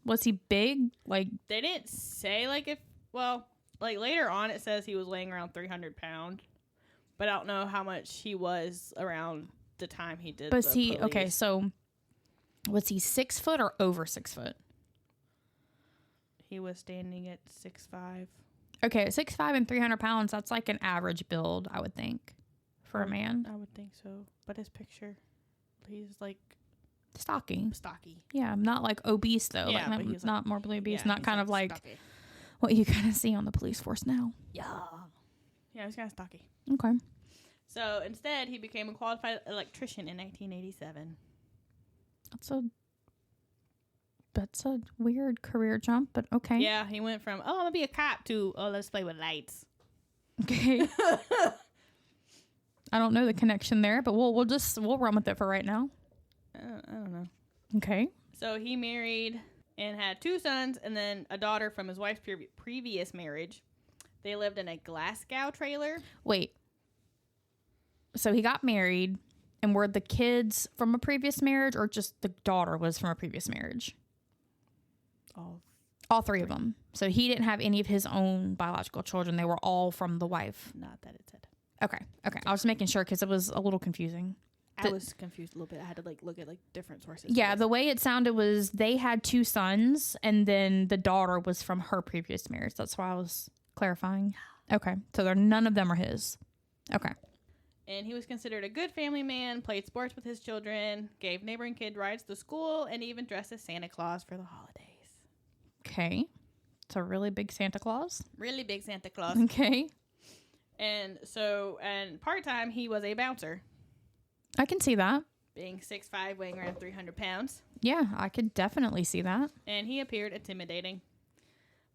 Was he big? Like, they didn't say later on it says he was weighing around 300 pounds. But I don't know how much he was around the time he did. But okay, so was he 6 foot or over 6 foot? He was standing at 6'5". Okay, 6'5" and 300 pounds, that's like an average build, I would think, for a man. I would think so. But his picture, he's like stocky. Stocky. Yeah, not like obese though. Yeah, like, but not morbidly obese. Yeah, not kind of like stocky. What you kind of see on the police force now. Yeah. Yeah, he's kind of stocky. Okay. So instead, he became a qualified electrician in 1987. That's a weird career jump, but okay. Yeah, he went from, I'm going to be a cop to, let's play with lights. Okay. I don't know the connection there, but we'll run with it for right now. I don't know. Okay. So he married and had 2 sons and then a daughter from his wife's previous marriage. They lived in a Glasgow trailer. Wait. So he got married, and were the kids from a previous marriage, or just the daughter was from a previous marriage? All 3 of them. So he didn't have any of his own biological children. They were all from the wife. Not that it said. Okay. I was making sure because it was a little confusing. I was confused a little bit. I had to look at different sources. Yeah, the way it sounded was they had 2 sons, and then the daughter was from her previous marriage. That's why I was clarifying. Okay, so none of them are his. Okay. And he was considered a good family man, played sports with his children, gave neighboring kid rides to school, and even dressed as Santa Claus for the holidays. Okay. It's a really big Santa Claus. Really big Santa Claus. Okay. And part-time, he was a bouncer. I can see that. Being 6'5", weighing around 300 pounds. Yeah, I could definitely see that. And he appeared intimidating.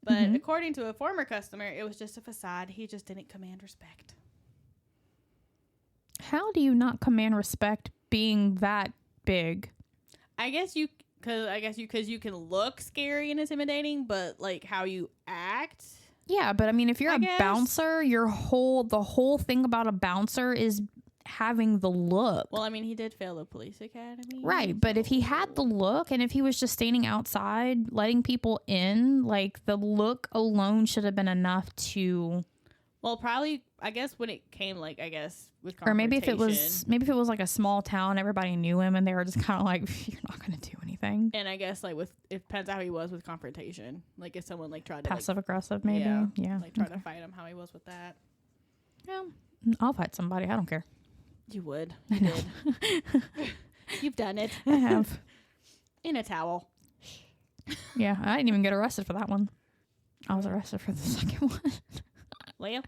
But according to a former customer, it was just a facade. He just didn't command respect. How do you not command respect being that big? Because you can look scary and intimidating, but how you act. Yeah, but I mean, if you're a bouncer, the whole thing about a bouncer is having the look. Well, I mean, he did fail the police academy. Right, but if he had the look and if he was just standing outside letting people in, the look alone should have been enough to... Well, probably, I guess when it came, with confrontation. Or maybe if it was like a small town, everybody knew him and they were just kind of like, you're not going to do anything. And I guess, it depends how he was with confrontation. If someone, tried to... Passive-aggressive, maybe. Yeah. Try to fight him, how he was with that. Yeah, I'll fight somebody. I don't care. You would. You did. You've done it. I have. In a towel. Yeah, I didn't even get arrested for that one. I was arrested for the second one. Well.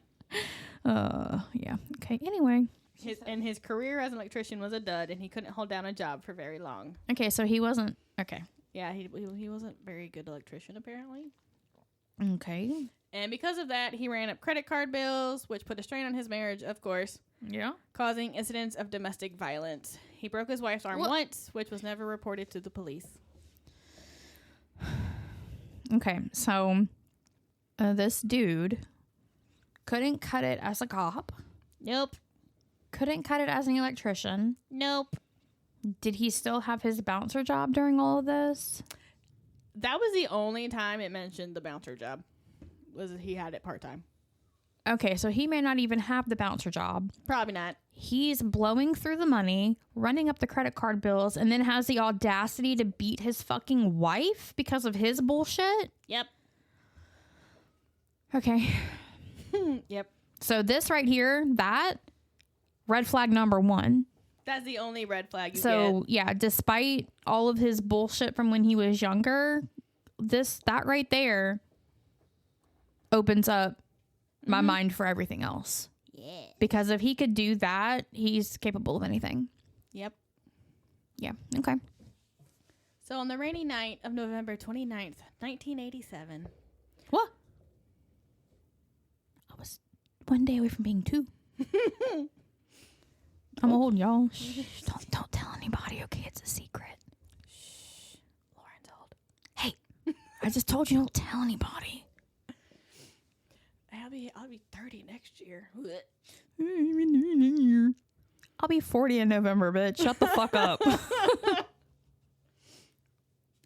Yeah. Okay, anyway. His career as an electrician was a dud, and he couldn't hold down a job for very long. Okay, so he wasn't... Okay. Yeah, he wasn't a very good electrician, apparently. Okay. And because of that, he ran up credit card bills, which put a strain on his marriage, of course. Yeah. Causing incidents of domestic violence. He broke his wife's arm once, which was never reported to the police. Okay, so this dude couldn't cut it as a cop. Nope. Couldn't cut it as an electrician. Nope. Did he still have his bouncer job during all of this? That was the only time it mentioned the bouncer job. Was he had it part-time. Okay, so he may not even have the bouncer job. Probably not. He's blowing through the money, running up the credit card bills, and then has the audacity to beat his fucking wife because of his bullshit? Yep. Okay. Yep. So this right here, that, red flag number 1. That's the only red flag you So, yeah, despite all of his bullshit from when he was younger, that right there opens up my mind for everything else. Yeah. Because if he could do that, he's capable of anything. Yep. Yeah. Okay. So on the rainy night of November 29th, 1987. What? I was one day away from being 2. I'm old, y'all. Shh, don't tell anybody, okay? It's a secret. Shh. Lauren's old. Hey, I just told you don't tell anybody. I'll be 30 next year. I'll be 40 in November, bitch. Shut the fuck up.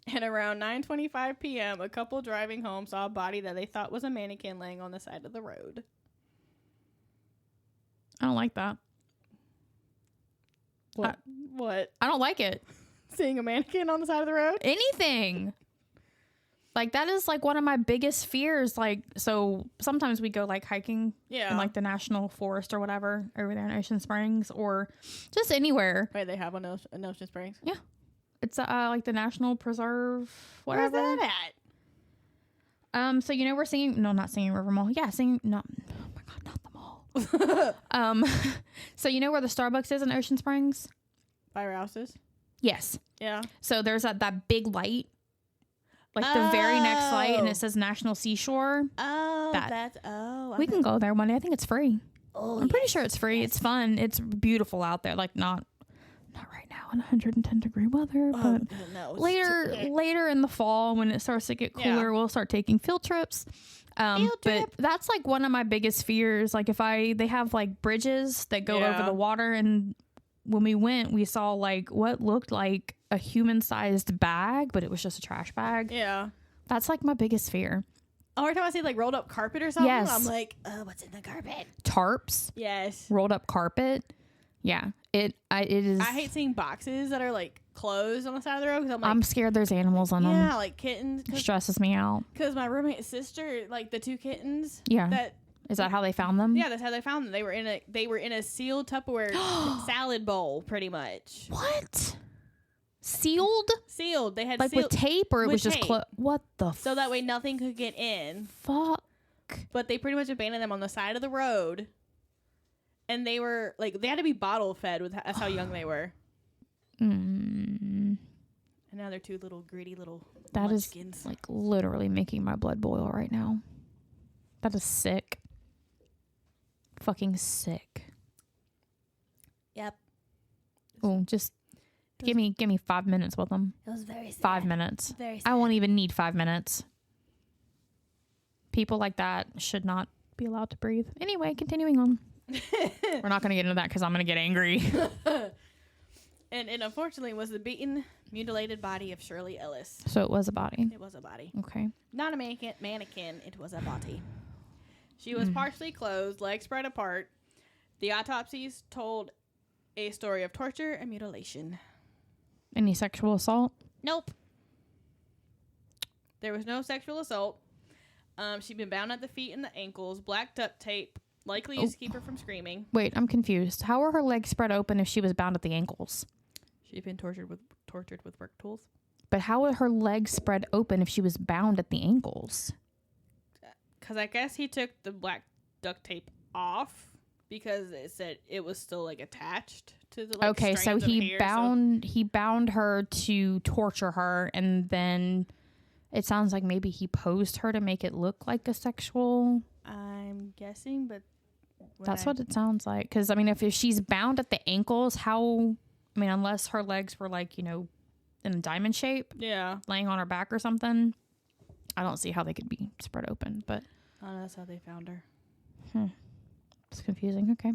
And around 9:25 p.m., a couple driving home saw a body that they thought was a mannequin laying on the side of the road. I don't like that. What? I don't like it. Seeing a mannequin on the side of the road? Anything. Like, that is, like, one of my biggest fears. Like, so sometimes we go, like, hiking in, like, the national forest or whatever over there in Ocean Springs or just anywhere. Wait, they have one in Ocean Springs? Yeah. It's, like, the National Preserve, whatever. Where's that at? So, you know, we're singing... No, not singing River Mall. Yeah, singing... No. Oh, my God, not the mall. So, you know where the Starbucks is in Ocean Springs? By our houses? Yes. Yeah. So, there's that big light. Like the very next light, and it says National Seashore. Oh, we can go there one day. I think it's free. Oh, I'm pretty sure it's free. It's fun. It's beautiful out there. Like not right now in 110 degree weather, but no, later in the fall when it starts to get cooler, we'll start taking field trips. But that's like one of my biggest fears. Like they have like bridges that go over the water, and when we went, we saw like what looked like a human-sized bag, but it was just a trash bag. Yeah. That's like my biggest fear. Every time I see like rolled up carpet or something, yes. I'm like, oh, what's in the carpet? Tarps. Yes. Rolled up carpet. Yeah. It is. I hate seeing boxes that are like closed on the side of the road because I'm scared there's animals on them. Yeah, like kittens. It stresses me out. Because my roommate's sister, like the 2 kittens. Yeah. Is that how they found them? Yeah, that's how they found them. They were in a sealed Tupperware salad bowl, pretty much. What? Sealed? Sealed. They had like with tape, or it was just closed. What the? So that way nothing could get in. Fuck. But they pretty much abandoned them on the side of the road, and they were like they had to be bottle fed with that's how young they were. And now they're 2 little greedy little. That munchkins. is like literally making my blood boil right now. That is sick. Fucking sick. Yep. Oh, just give me 5 minutes with them. It was very sad. 5 minutes. Very sad. I won't even need 5 minutes. People like that should not be allowed to breathe. Anyway, continuing on. We're not going to get into that because I'm going to get angry. And it unfortunately was the beaten, mutilated body of Shirley Ellis. So it was a body. It was a body. Okay. Not a mannequin. It was a body. She was partially clothed, legs spread apart. The autopsies told a story of torture and mutilation. Any sexual assault? Nope. There was no sexual assault. She'd been bound at the feet and the ankles, black duct tape, likely used to keep her from screaming. Wait, I'm confused. How were her legs spread open if she was bound at the ankles? She'd been tortured with work tools. But how were her legs spread open if she was bound at the ankles? Because I guess he took the black duct tape off because it said it was still like attached to the like, okay, so he bound her to torture her, and then it sounds like maybe he posed her to make it look like a sexual. I'm guessing, but that's what it sounds like. Because I mean, if she's bound at the ankles, how? I mean, unless her legs were like in a diamond shape, laying on her back or something, I don't see how they could be spread open. But that's how they found her. It's confusing. Okay.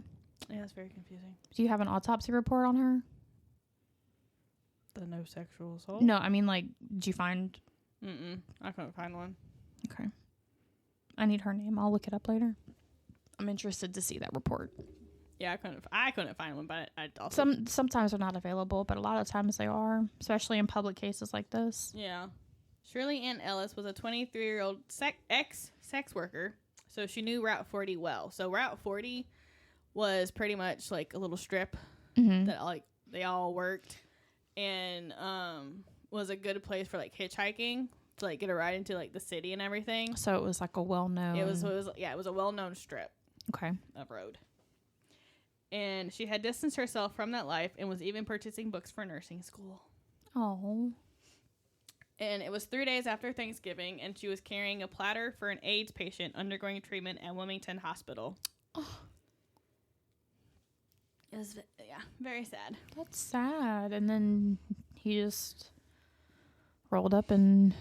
Yeah, it's very confusing. Do you have an autopsy report on her? The no sexual assault? No, I mean, like, did you find... I couldn't find one. Okay. I need her name. I'll look it up later. I'm interested to see that report. Yeah, I couldn't find one, but I also... Sometimes they're not available, but a lot of times they are, especially in public cases like this. Yeah. Shirley Ann Ellis was a 23-year-old ex-sex worker, so she knew Route 40 well. So Route 40 was pretty much like a little strip that like they all worked, and was a good place for like hitchhiking to like get a ride into like the city and everything. So it was like a well-known... It was a well-known strip. Okay. Of road. And she had distanced herself from that life and was even purchasing books for nursing school. Oh. And it was 3 days after Thanksgiving, and she was carrying a platter for an AIDS patient undergoing treatment at Wilmington Hospital. Oh. It was, very sad. That's sad. And then he just rolled up and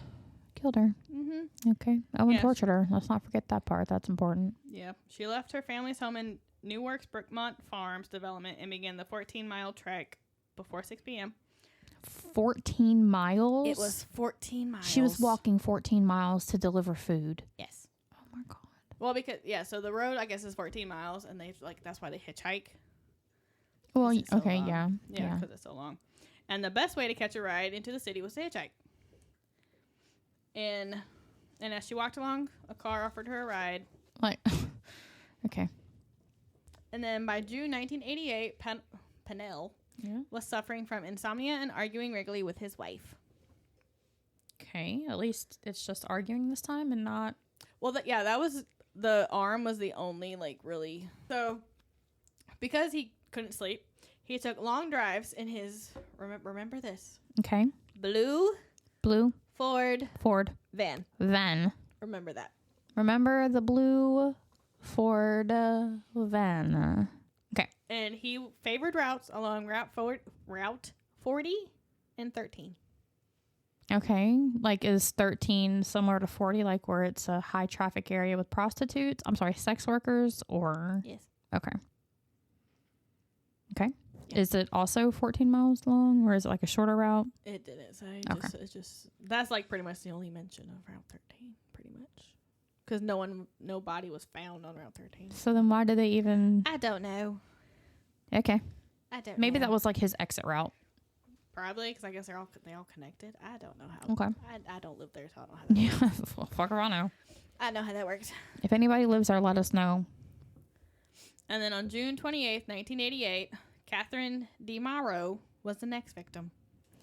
killed her. Mm-hmm. Okay. Oh, and tortured her. Let's not forget that part. That's important. Yeah. She left her family's home in Newark's Brookmont Farms development and began the 14-mile trek before 6 p.m. 14 miles? It was 14 miles. She was walking 14 miles to deliver food. Yes. Oh, my God. Well, because, so the road, I guess, is 14 miles, and they that's why they hitchhike. Well, so okay, long. yeah. Yeah, because it's so long. And the best way to catch a ride into the city was to hitchhike. And as she walked along, a car offered her a ride. Like, okay. And then by June 1988, Pennell was suffering from insomnia and arguing regularly with his wife. Okay, at least it's just arguing this time and not... Well, that was... The arm was the only, like, really... So, because he couldn't sleep, he took long drives in his... Remember this. Okay. Blue... Ford... Van. Remember that. Remember the blue Ford van. Okay. And he favored routes along Route 40 and 13. Okay. Like, is 13 similar to 40, like where it's a high traffic area with prostitutes? I'm sorry, sex workers, or? Yes. Okay. Okay. Yeah. Is it also 14 miles long, or is it like a shorter route? It didn't say. Okay. It's just that's like pretty much the only mention of Route 13, pretty much. Because no body was found on Route 13. So then why did they even... I don't know. Okay. I don't Maybe know. that was like his exit route. Probably, because I guess they all connected. I don't know how. Okay. I don't live there, so I don't know how that works. Yeah, well, fuck around now. I know how that works. If anybody lives there, let us know. And then on June 28th, 1988, Catherine DiMauro was the next victim.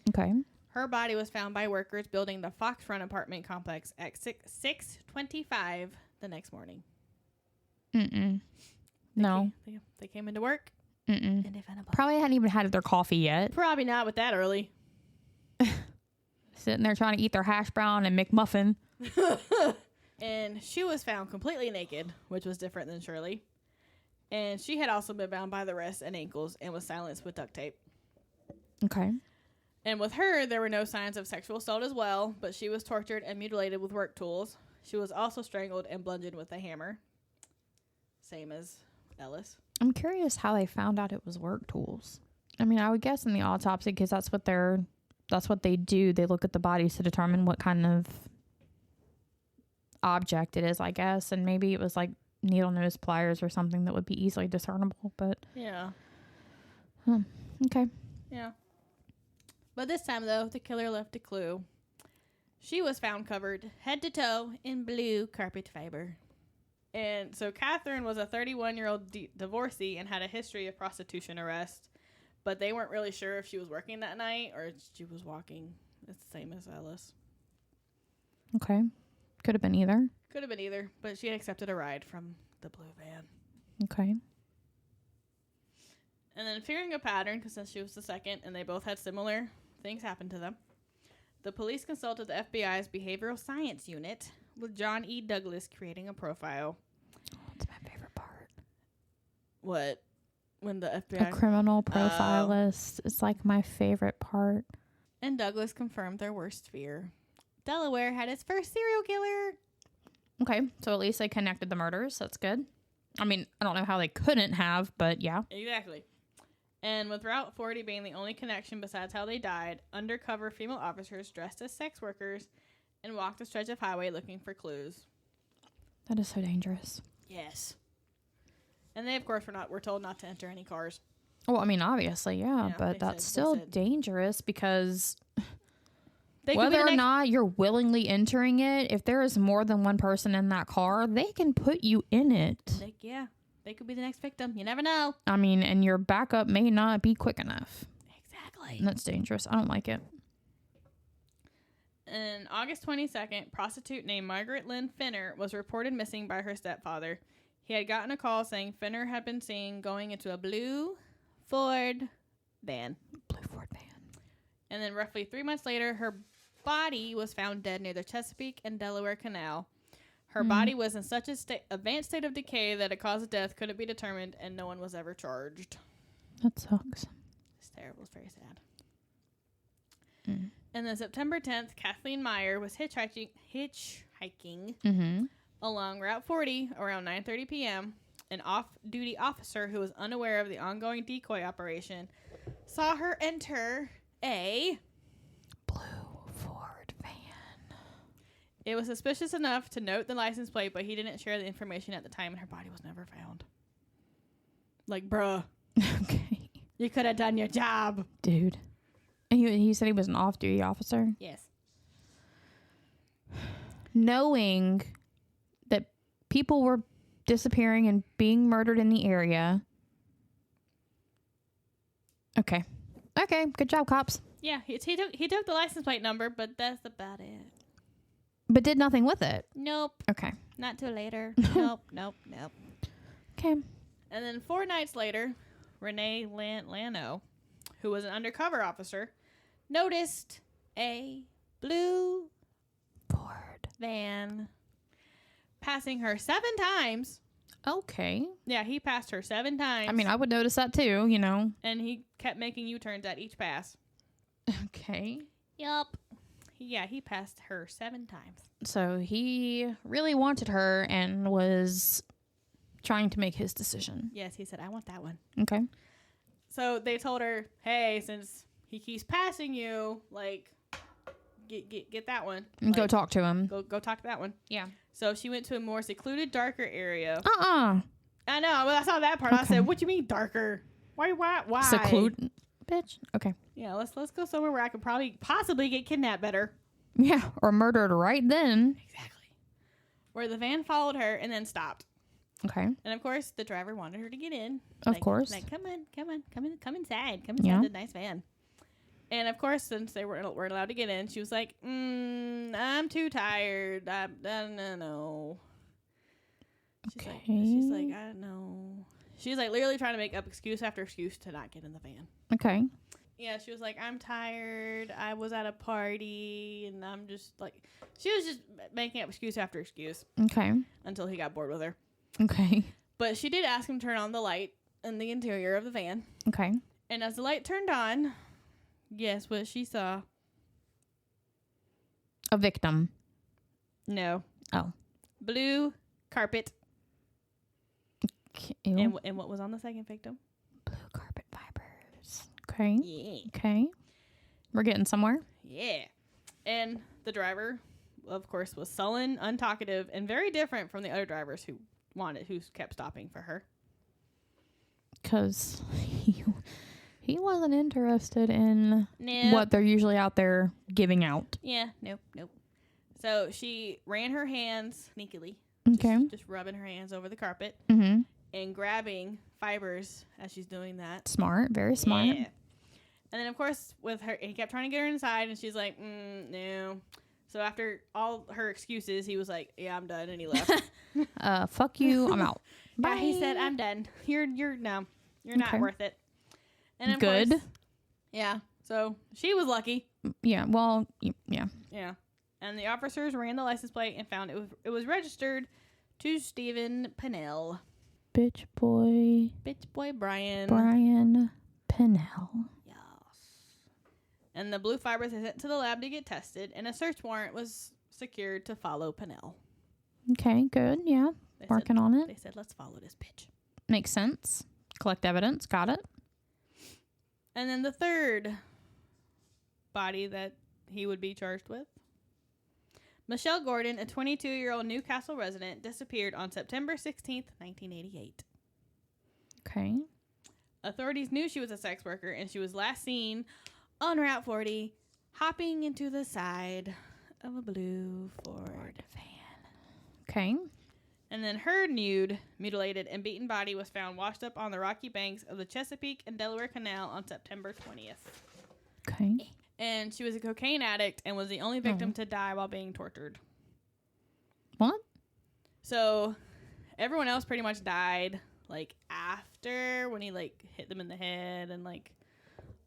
Okay. Her body was found by workers building the Foxfront apartment complex at 6:25 the next morning. No. They came into work. And they found a body. Probably hadn't even had their coffee yet. Probably not with that early. Sitting there trying to eat their hash brown and McMuffin. And she was found completely naked, which was different than Shirley. And she had also been bound by the wrists and ankles and was silenced with duct tape. Okay. And with her, there were no signs of sexual assault as well, but she was tortured and mutilated with work tools. She was also strangled and bludgeoned with a hammer. Same as Ellis. I'm curious how they found out it was work tools. I mean, I would guess in the autopsy, because that's what they do. They look at the bodies to determine what kind of object it is, I guess. And maybe it was like needle nose pliers or something that would be easily discernible, but yeah. Okay. Yeah. But this time, though, the killer left a clue. She was found covered head to toe in blue carpet fiber. And so Catherine was a 31-year-old divorcee and had a history of prostitution arrests, but they weren't really sure if she was working that night or she was walking. It's the same as Ellis. Okay. Could have been either. Could have been either, but she had accepted a ride from the blue van. Okay. And then fearing a pattern, because since she was the second and they both had similar things happen to them, the police consulted the FBI's behavioral science unit, with John E. Douglas creating a profile. That's my favorite part. What? When the FBI... A criminal profilist is like my favorite part. And Douglas confirmed their worst fear. Delaware had its first serial killer. Okay, so at least they connected the murders. That's good. I mean, I don't know how they couldn't have, but yeah. Exactly. And with Route 40 being the only connection besides how they died, undercover female officers dressed as sex workers and walked a stretch of highway looking for clues. That is so dangerous. Yes. And they, of course, were told not to enter any cars. Well, I mean, obviously, yeah, but that's still dangerous because whether or not you're willingly entering it, if there is more than one person in that car, they can put you in it. They could be the next victim. You never know. I mean, and your backup may not be quick enough. Exactly. And that's dangerous. I don't like it. On August 22nd, prostitute named Margaret Lynn Finner was reported missing by her stepfather. He had gotten a call saying Finner had been seen going into a blue Ford van. And then roughly 3 months later, her body was found dead near the Chesapeake and Delaware Canal. Her body was in such a advanced state of decay that a cause of death couldn't be determined, and no one was ever charged. That sucks. It's terrible. It's very sad. And then September 10th, Kathleen Meyer was hitchhiking along Route 40 around 9:30 p.m. An off-duty officer who was unaware of the ongoing decoy operation saw her enter a blue Ford van. It was suspicious enough to note the license plate, but he didn't share the information at the time, and her body was never found. Like, bruh. Okay. You could have done your job. Dude. And he said he was an off-duty officer? Yes. Knowing that people were disappearing and being murdered in the area. Okay. Okay, good job, cops. Yeah, he took the license plate number, but that's about it. But did nothing with it? Nope. Okay. Not till later. Nope. Okay. And then 4 nights later, Renee Lano, who was an undercover officer, noticed a blue Ford van passing her 7 times. Okay. Yeah, he passed her 7 times. I mean, I would notice that too, you know. And he kept making U-turns at each pass. Okay. Yup. Yeah, he passed her 7 times. So he really wanted her and was trying to make his decision. Yes, he said, I want that one. Okay. So they told her, hey, since he keeps passing you, like, get that one. Like, go talk to him. Go talk to that one. Yeah. So she went to a more secluded, darker area. I know. Well, I saw that part. Okay. I said, what you mean darker? Why? Secluded? Bitch. Okay. Yeah, let's go somewhere where I could possibly get kidnapped better. Yeah, or murdered right then. Exactly. Where the van followed her and then stopped. Okay. And of course, the driver wanted her to get in. Of course. Like, come inside. Come inside the nice van. And of course, since they weren't allowed to get in, she was like, I'm too tired. I don't know. Okay. She's like, I don't know. She's like literally trying to make up excuse after excuse to not get in the van. Okay. Yeah, she was like, I'm tired. I was at a party, and I'm just like, she was just making up excuse after excuse. Okay. Until he got bored with her. Okay. But she did ask him to turn on the light in the interior of the van. Okay. And as the light turned on, guess what she saw? A victim. No. Oh. Blue carpet. Ew. And what was on the second victim? Blue carpet fibers. Okay. Yeah. Okay. We're getting somewhere. Yeah. And the driver, of course, was sullen, untalkative, and very different from the other drivers who kept stopping for her. Because he wasn't interested in what they're usually out there giving out. Yeah. Nope. So she ran her hands sneakily. Okay. Just rubbing her hands over the carpet. Mm-hmm. And grabbing fibers as she's doing that. Smart. Very smart. Yeah. And then, of course, with her, he kept trying to get her inside, and she's like, no. So after all her excuses, he was like, yeah, I'm done, and he left. Fuck you, I'm out. Bye. Yeah, he said, I'm done. You're not worth it. And of good. Course, yeah. So she was lucky. Yeah. Well, yeah. Yeah. And the officers ran the license plate and found it was registered to Stephen Pennell. Bitch boy Brian Pennell. Yes. And the blue fibers are sent to the lab to get tested, and a search warrant was secured to follow Pennell. Okay, good. Yeah. Working on it. They said, let's follow this bitch. Makes sense. Collect evidence. Got it. And then the third body that he would be charged with. Michelle Gordon, a 22-year-old Newcastle resident, disappeared on September 16th, 1988. Okay. Authorities knew she was a sex worker, and she was last seen on Route 40 hopping into the side of a blue Ford van. Okay. And then her nude, mutilated, and beaten body was found washed up on the rocky banks of the Chesapeake and Delaware Canal on September 20th. Okay. And she was a cocaine addict and was the only victim to die while being tortured. What? So everyone else pretty much died, like, after, when he, like, hit them in the head and, like,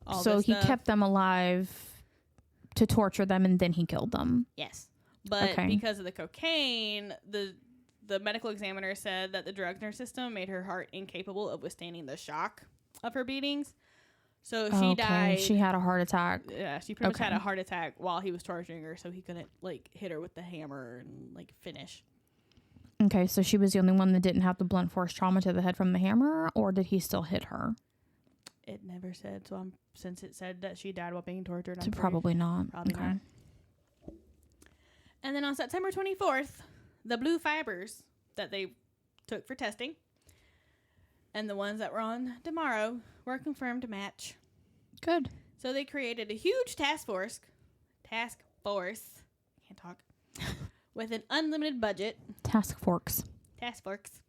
all So this he stuff. kept them alive to torture them, and then he killed them. Yes. But Okay. because of the cocaine, the medical examiner said that the drugs in her system made her heart incapable of withstanding the shock of her beatings. So she died. She had a heart attack. Yeah, she pretty much had Okay. a heart attack while he was torturing her, so he couldn't, like, hit her with the hammer and, like, finish. Okay, so she was the only one that didn't have the blunt force trauma to the head from the hammer, or did he still hit her? It never said, so since it said that she died while being tortured, So probably not. Probably Okay. not. And then on September 24th, the blue fibers that they took for testing and the ones that were on tomorrow were confirmed to match. Good. So they created a huge task force, can't talk, with an unlimited budget. Task forks. Task force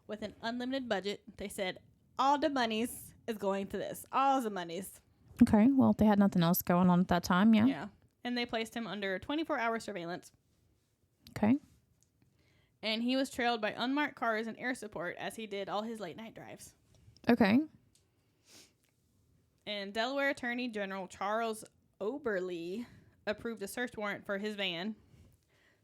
with an unlimited budget. They said all the monies is going to this. All the monies. Okay, well, if they had nothing else going on at that time, yeah. Yeah. And they placed him under 24-hour surveillance. Okay. And he was trailed by unmarked cars and air support as he did all his late-night drives. Okay. And Delaware Attorney General Charles Oberle approved a search warrant for his van.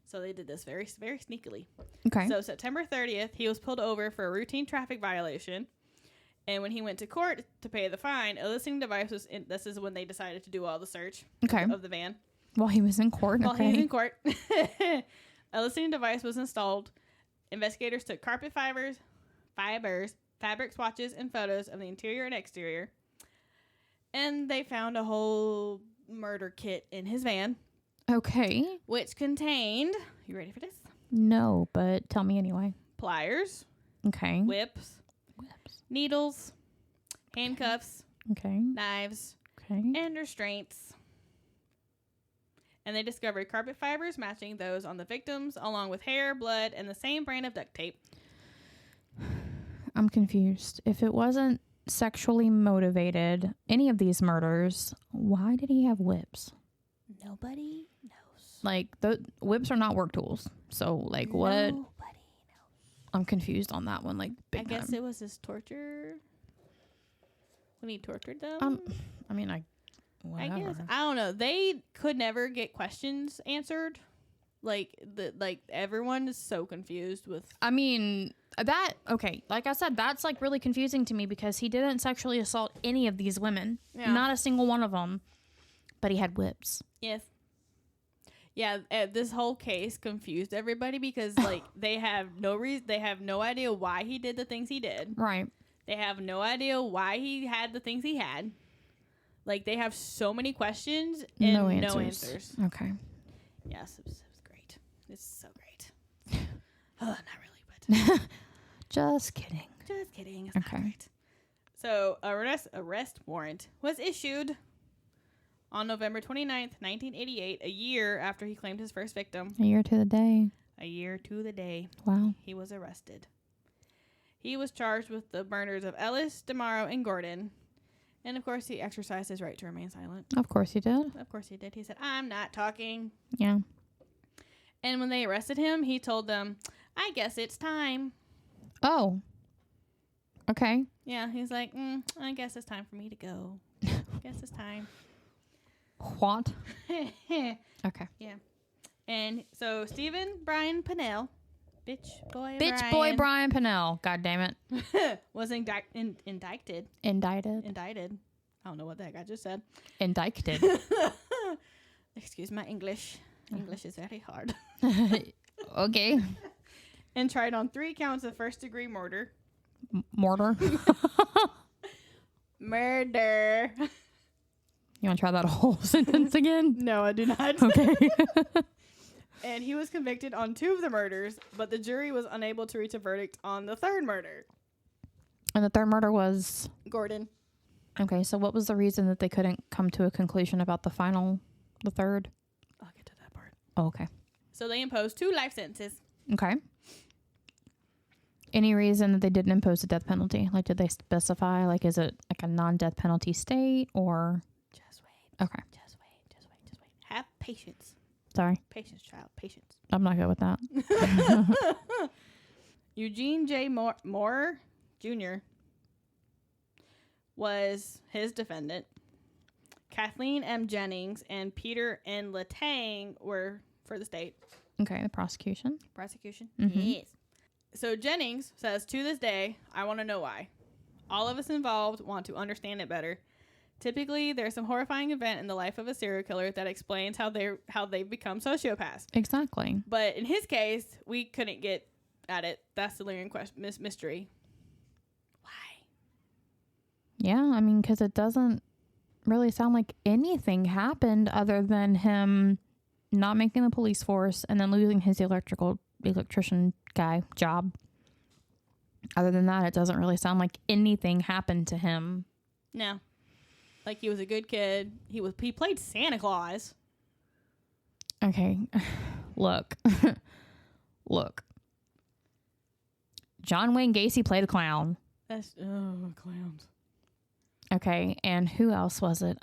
So they did this very, very sneakily. Okay. So September 30th, he was pulled over for a routine traffic violation. And when he went to court to pay the fine, a listening device was in. This is when they decided to do all the search Okay. of the van. While he was in court. While Okay. he was in court, a listening device was installed. Investigators took carpet fibers, fabric swatches, and photos of the interior and exterior. And they found a whole murder kit in his van, Okay. which contained, you ready for this? No, but tell me anyway. Pliers, Okay. whips, needles, handcuffs, Okay. knives, Okay. and restraints. And they discovered carpet fibers matching those on the victims, along with hair, blood, and the same brand of duct tape. I'm confused. If it wasn't sexually motivated, any of these murders, why did he have whips? Nobody knows. Like, the whips are not work tools. So, like, what? Nobody knows. I'm confused on that one. Like, big I guess time. it was his torture when he tortured them. I mean, whatever. I guess I don't know. They could never get questions answered. Like everyone is so confused with. I mean, that, okay, like I said, that's like really confusing to me because he didn't sexually assault any of these women. Yeah. Not a single one of them. But he had whips. Yes. Yeah, this whole case confused everybody because like they have no reason. They have no idea why he did the things he did. Right. They have no idea why he had the things he had. Like they have so many questions and no answers. Okay. Yes, it was great. It's so great. Not really, but Just kidding. just kidding. It's not Okay. great. So arrest warrant was issued on November 29th, 1988, a year after he claimed his first victim. A year to the day. A year to the day. Wow. He was arrested. He was charged with the murders of Ellis, DeMauro, and Gordon. And, of course, he exercised his right to remain silent. Of course he did. Of course he did. He said, I'm not talking. Yeah. And when they arrested him, he told them, I guess it's time. Oh. Okay. Yeah, he's like, I guess it's time for me to go. Guess it's time. What? Okay. Yeah. And so Stephen Brian Pennell, bitch boy Brian Pennell. God damn it. was indicted. Indicted. Indicted. I don't know what the heck I just said. Indicted. Excuse my English. English is very hard. Okay. And tried on 3 counts of first-degree murder. Mortar. murder. You want to try that whole sentence again? No, I do not. Okay. And he was convicted on 2 of the murders, but the jury was unable to reach a verdict on the 3rd murder. And the 3rd murder was? Gordon. Okay, so what was the reason that they couldn't come to a conclusion about the 3rd? I'll get to that part. Oh, okay. So they imposed 2 life sentences. Okay. Any reason that they didn't impose the death penalty? Like, did they specify? Like, is it like a non-death penalty state or? Just wait. Okay. Just wait. Have patience. Sorry. Patience, child. Patience. I'm not good with that. Eugene J. Moore Jr. was his defendant. Kathleen M. Jennings and Peter N. Latang were for the state. Okay, the prosecution. Mm-hmm. Yes. So Jennings says, to this day, I want to know why. All of us involved want to understand it better. Typically, there's some horrifying event in the life of a serial killer that explains how they've become sociopaths. Exactly. But in his case, we couldn't get at it. That's the lingering mystery. Why? Yeah, I mean, because it doesn't really sound like anything happened other than him not making the police force and then losing his electrician guy job. Other than that, it doesn't really sound like anything happened to him. No. Like, he was a good kid. He played Santa Claus. Okay. Look. John Wayne Gacy played a clown. Clowns. Okay, and who else was it?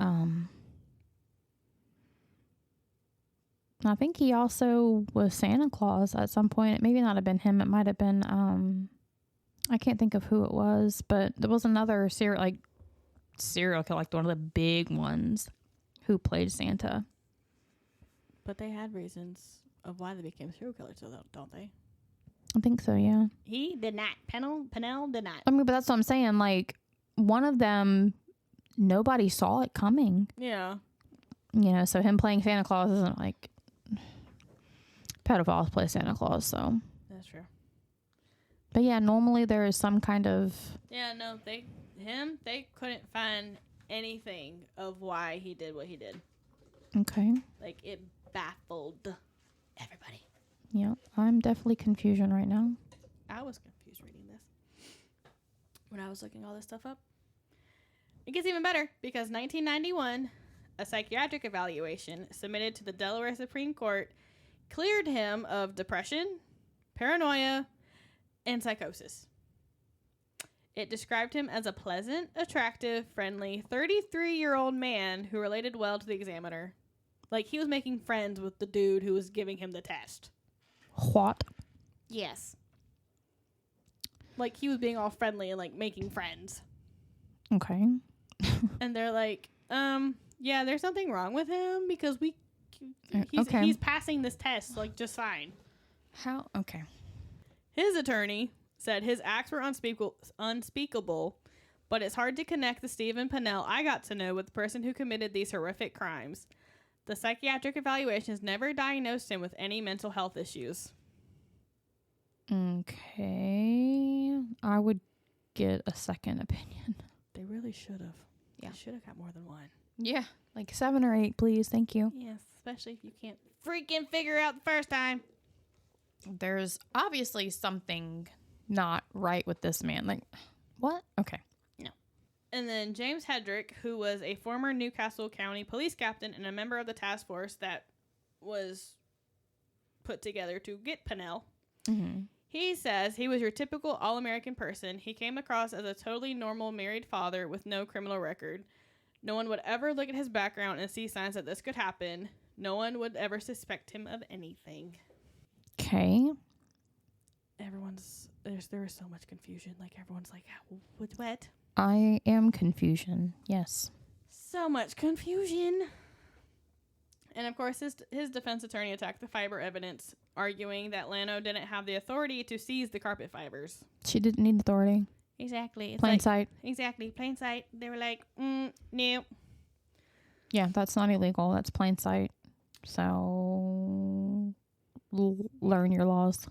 I think he also was Santa Claus at some point. It maybe not have been him. It might have been, I can't think of who it was, but there was another serial killer, like one of the big ones, who played Santa. But they had reasons of why they became serial killers, don't they? I think so, yeah. He did not. Pennell did not. I mean, but that's what I'm saying. Like, one of them, nobody saw it coming. Yeah. You know, so him playing Santa Claus isn't like pedophiles play Santa Claus, so. That's true. But yeah, normally there is some kind of. Yeah, no, they couldn't find anything of why he did what he did. Okay. Like, it baffled everybody. Yeah, I'm definitely confusion right now. I was confused reading this when I was looking all this stuff up. It gets even better because 1991, a psychiatric evaluation submitted to the Delaware Supreme Court cleared him of depression, paranoia, and psychosis. It described him as a pleasant, attractive, friendly 33-year-old man who related well to the examiner. Like, he was making friends with the dude who was giving him the test. What? Yes. Like, he was being all friendly and, like, making friends. Okay. And they're like, yeah, there's something wrong with him because he's passing this test, like, just fine. How? Okay. His attorney said his acts were unspeakable, but it's hard to connect the Stephen Pennell I got to know with the person who committed these horrific crimes. The psychiatric evaluations never diagnosed him with any mental health issues. Okay. I would get a second opinion. They really should have. Yeah. They should have got more than one. Yeah. Like 7 or 8, please. Thank you. Yes, especially if you can't freaking figure out the first time. There's obviously something not right with this man. Like, what? Okay. No. And then James Hedrick, who was a former Newcastle County police captain and a member of the task force that was put together to get Pennell. Mm-hmm. He says he was your typical all-American person. He came across as a totally normal married father with no criminal record. No one would ever look at his background and see signs that this could happen. No one would ever suspect him of anything. Okay. There was so much confusion. Like, everyone's like, what? I am confusion. Yes. So much confusion. And of course, his defense attorney attacked the fiber evidence, arguing that Lano didn't have the authority to seize the carpet fibers. She didn't need authority. Exactly. It's plain sight. Exactly. Plain sight. They were like, no. Yeah, that's not illegal. That's plain sight. So learn your laws.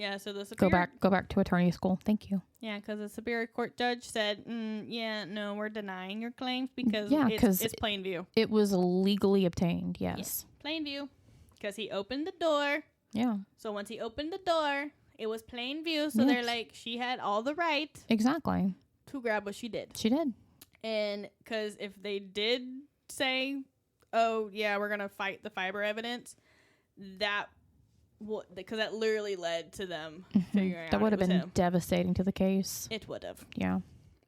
Yeah, so the Go superior... back to attorney school. Thank you. Yeah, because the Superior Court judge said, no, we're denying your claims because it's plain view. It was legally obtained, yes. Yeah, plain view. Because he opened the door. Yeah. So once he opened the door, it was plain view. So they're like, she had all the right. Exactly. To grab what she did. She did. And because if they did say, oh, yeah, we're going to fight the fiber evidence, because that literally led to them figuring out that would have been him. Devastating to the case. It would have. Yeah.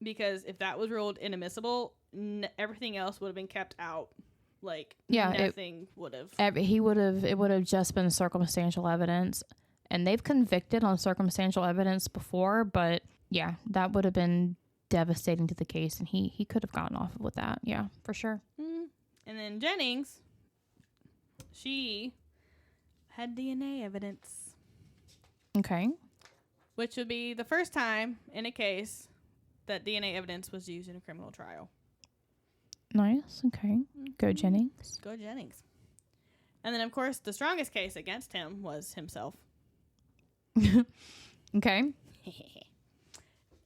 Because if that was ruled inadmissible, everything else would have been kept out. Like, nothing would have. It would have just been circumstantial evidence. And they've convicted on circumstantial evidence before, but yeah, that would have been devastating to the case. And he could have gotten off with that. Yeah, for sure. And then Jennings, she had DNA evidence. Okay. Which would be the first time in a case that DNA evidence was used in a criminal trial. Nice. Okay. Go Jennings. Go Jennings. And then, of course, the strongest case against him was himself. Okay.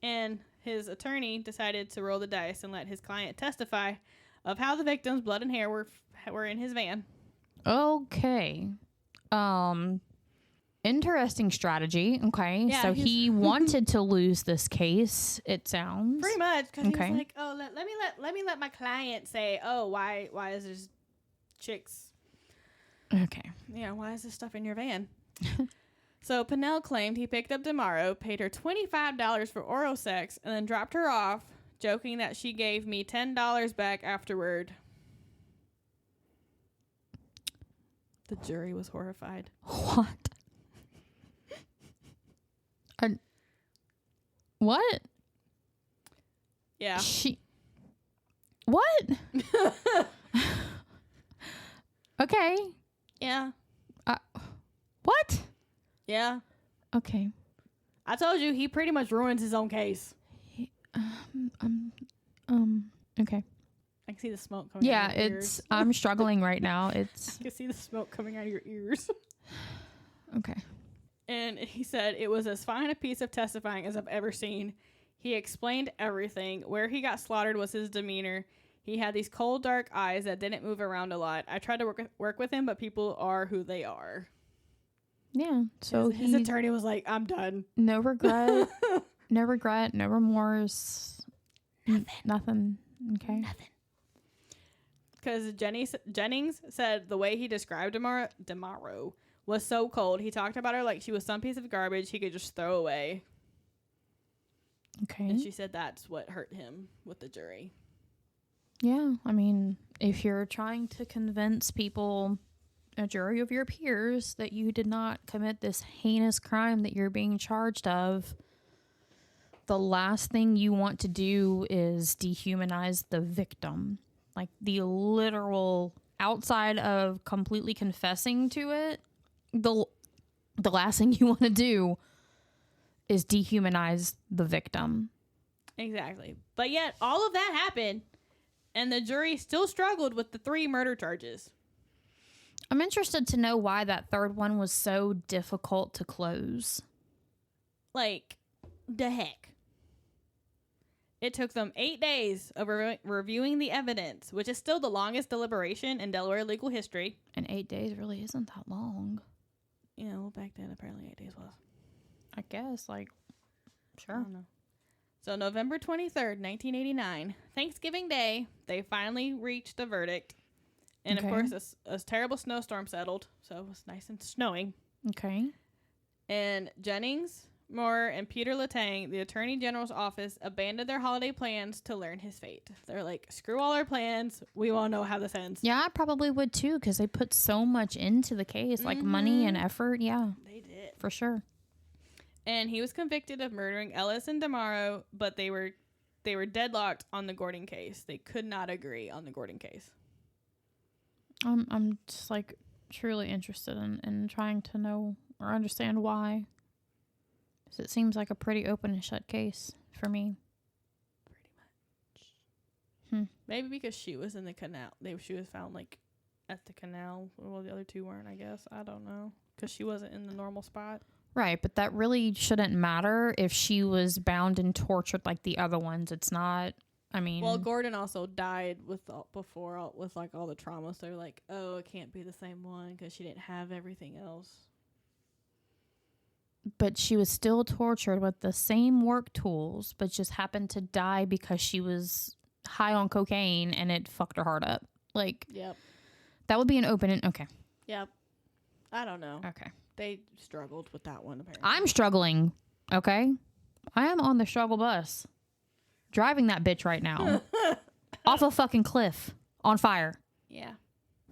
And his attorney decided to roll the dice and let his client testify of how the victim's blood and hair were in his van. Okay. Interesting strategy. Okay. Yeah, so he wanted to lose this case, it sounds. Pretty much. Because he was like, oh, let me let my client say, oh, why is this chicks? Okay. Yeah, why is this stuff in your van? So Pennell claimed he picked up Demaro, paid her $25 for oral sex, and then dropped her off, joking that she gave me $10 back afterward. The jury was horrified. What? What? Yeah. What? Okay. Yeah. What? Yeah. Okay. I told you he pretty much ruins his own case. Okay. I can see the smoke coming out of your ears. I'm struggling right now. I can see the smoke coming out of your ears. Okay. And he said, it was as fine a piece of testifying as I've ever seen. He explained everything. Where he got slaughtered was his demeanor. He had these cold, dark eyes that didn't move around a lot. I tried to work with him, but people are who they are. Yeah. So his attorney was like, I'm done. No regret. No regret. No remorse. Nothing. Okay. Nothing. Because Jennings said the way he described Demaro was so cold. He talked about her like she was some piece of garbage he could just throw away. Okay. And she said that's what hurt him with the jury. Yeah. I mean, if you're trying to convince people, a jury of your peers, that you did not commit this heinous crime that you're being charged of, the last thing you want to do is dehumanize the victim. Like the literal, outside of completely confessing to it, the last thing you want to do is dehumanize the victim. Exactly. But yet all of that happened and the jury still struggled with the 3 murder charges. I'm interested to know why that third one was so difficult to close. Like, the heck. It took them 8 days of reviewing the evidence, which is still the longest deliberation in Delaware legal history. And 8 days really isn't that long. Yeah, well, back then, apparently 8 days was. I guess, like, sure. I don't know. So, November 23rd, 1989, Thanksgiving Day, they finally reached the verdict. And, of course, a terrible snowstorm settled, so it was nice and snowing. Okay. And Jennings, Moore, and Peter Latang, the Attorney General's office, abandoned their holiday plans to learn his fate. They're like, screw all our plans. We want to know how this ends. Yeah, I probably would, too, because they put so much into the case, like money and effort. Yeah. They did. For sure. And he was convicted of murdering Ellis and Demaro, but they were deadlocked on the Gordon case. They could not agree on the Gordon case. I'm just like truly interested in trying to know or understand why. Because it seems like a pretty open and shut case for me. Pretty much. Maybe because she was in the canal. She was found like at the canal. Well, the other 2 weren't, I guess. I don't know. Because she wasn't in the normal spot. Right, but that really shouldn't matter if she was bound and tortured like the other ones. It's not, I mean... Well, Gordon also died with all the trauma, so they're like, oh, it can't be the same one because she didn't have everything else. But she was still tortured with the same work tools, but just happened to die because she was high on cocaine and it fucked her heart up. Like, yep. That would be an open... Okay. Yep. I don't know. Okay. They struggled with that one, apparently. I'm struggling, okay? I am on the struggle bus. Driving that bitch right now. Off a fucking cliff. On fire. Yeah.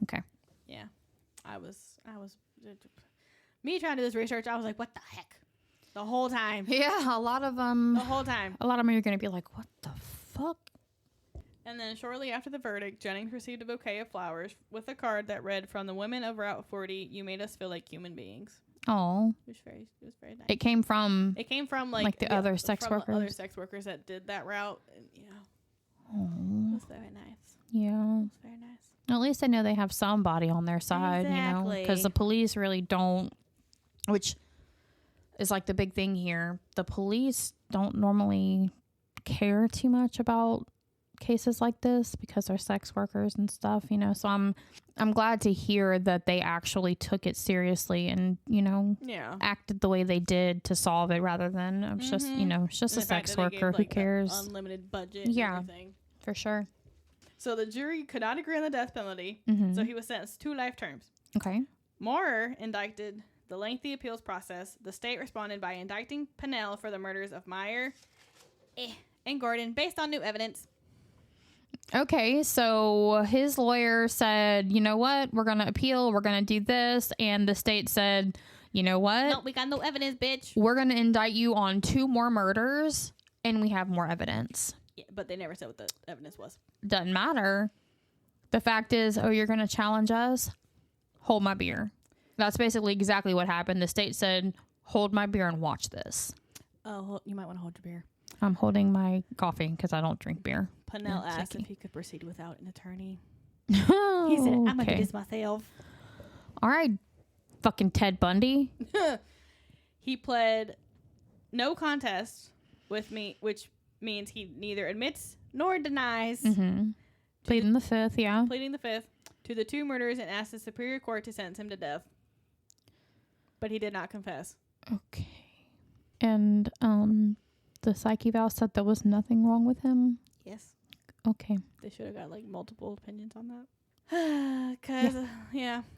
Okay. Yeah. I was... Me trying to do this research, I was like, what the heck? The whole time. Yeah, a lot of them... The whole time. A lot of them are going to be like, what the fuck? And then shortly after the verdict, Jennings received a bouquet of flowers with a card that read, "From the women of Route 40, you made us feel like human beings." Oh. It was very nice. It came from like the other sex workers. Other sex workers that did that route. And, Oh. It was very nice. Yeah. It was very nice. At least I know they have somebody on their side, Exactly. because the police really don't, which is like the big thing here. The police don't normally care too much about cases like this because they're sex workers and stuff, so I'm glad to hear that they actually took it seriously and acted the way they did to solve it, rather than it's just it's just a sex worker, who cares. Unlimited budget. Yeah, and everything. For sure. So the jury could not agree on the death penalty, so he was sentenced to life terms. Okay. Moore indicted the lengthy appeals process. The state responded by indicting Pennell for the murders of Meyer and Gordon based on new evidence. Okay, so his lawyer said, you know what, we're going to appeal, we're going to do this, and the state said, you know what? No, we got no evidence, bitch. We're going to indict you on 2 more murders, and we have more evidence. Yeah, but they never said what the evidence was. Doesn't matter. The fact is, you're going to challenge us? Hold my beer. That's basically exactly what happened. The state said, hold my beer and watch this. Oh, you might want to hold your beer. I'm holding my coffee because I don't drink beer. Pennell asked if he could proceed without an attorney. Oh, he said, I'm going to do this myself. All right, fucking Ted Bundy. He pled no contest with me, which means he neither admits nor denies. Pleading the fifth, yeah. Pleading the fifth to the 2 murders and asked the Superior Court to sentence him to death. But he did not confess. Okay. And the psych eval said there was nothing wrong with him? Yes. Okay. They should have got multiple opinions on that. Because,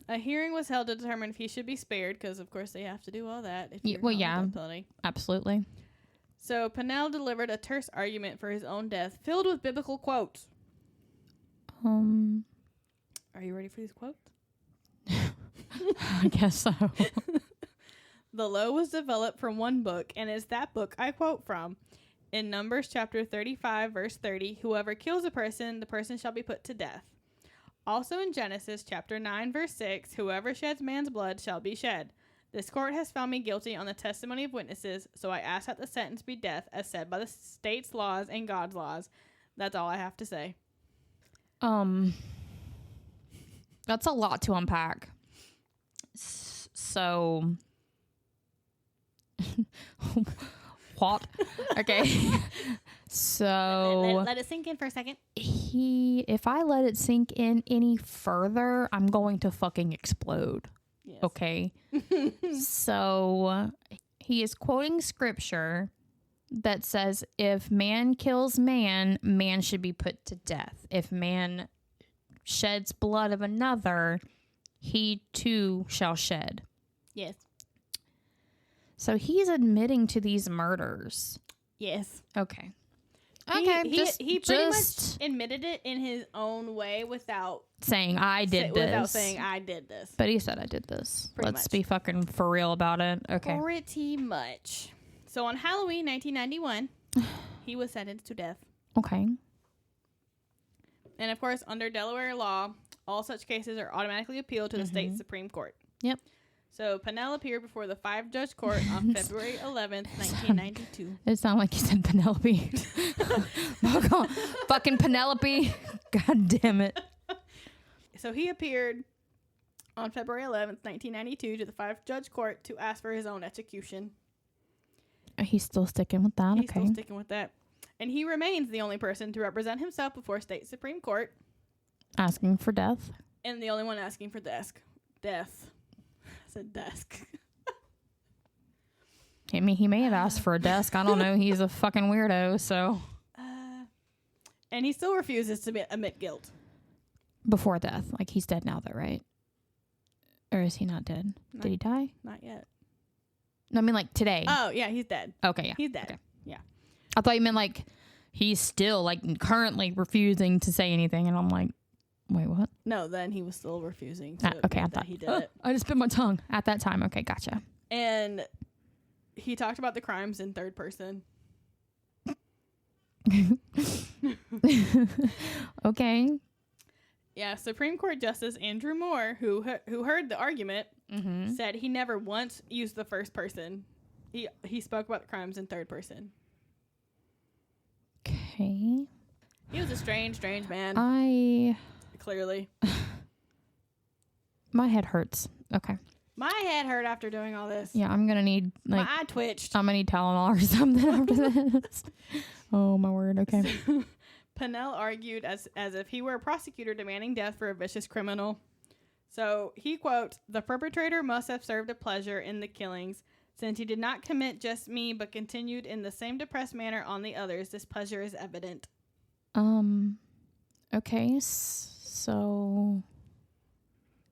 a hearing was held to determine if he should be spared, because of course they have to do all that. Absolutely. So Pennell delivered a terse argument for his own death, filled with biblical quotes. Are you ready for these quotes? I guess so. The law was developed from one book, and is that book I quote from. In Numbers chapter 35, verse 30, whoever kills a person, the person shall be put to death. Also in Genesis chapter 9, verse 6, whoever sheds man's blood shall be shed. This court has found me guilty on the testimony of witnesses, so I ask that the sentence be death, as said by the state's laws and God's laws. That's all I have to say. That's a lot to unpack. So... What? Okay. So let it sink in for a second. If I let it sink in any further, I'm going to fucking explode. Yes. Okay. So he is quoting scripture that says, if man kills man, man should be put to death. If man sheds blood of another, he too shall shed. Yes. So he's admitting to these murders. Yes. Okay. He pretty much admitted it in his own way without saying I did this. Without saying I did this. But he said I did this. Pretty Let's much. be fucking for real about it. Okay. Pretty much. So on Halloween 1991, he was sentenced to death. Okay. And of course, under Delaware law, all such cases are automatically appealed to the state Supreme Court. Yep. So Pennell appeared before the 5-judge court on February 11th, 1992. It sounded like you said Penelope. Fucking Penelope. God damn it. So he appeared on February 11th, 1992, to the 5-judge court to ask for his own execution. He's still sticking with that. He's still sticking with that. And he remains the only person to represent himself before state Supreme Court. Asking for death. And the only one asking for death. I said desk. I mean, he may have asked for a desk. I don't know. He's a fucking weirdo, so. And he still refuses to admit guilt. Before death. Like, he's dead now, though, right? Or is he not dead? Did he die? Not yet. No, I mean, like, today. Oh, yeah, he's dead. Okay, yeah. He's dead. Okay. Yeah. I thought you meant, like, he's still, like, currently refusing to say anything. And I'm like, wait, what? No, then he was still refusing to okay, I admit thought that he did it. I just bit my tongue at that time. Okay, gotcha. And he talked about the crimes in third person. Okay. Yeah, Supreme Court Justice Andrew Moore, who heard the argument, said he never once used the first person. He spoke about the crimes in third person. Okay. He was a strange man. Clearly. My head hurts. Okay. My head hurt after doing all this. Yeah, I'm gonna need like my eye twitched. I'm gonna need Tylenol or something after this. Oh my word. Okay. Pennell argued as if he were a prosecutor demanding death for a vicious criminal. So he quotes, "The perpetrator must have served a pleasure in the killings, since he did not commit just me, but continued in the same depressed manner on the others. This pleasure is evident." Okay, so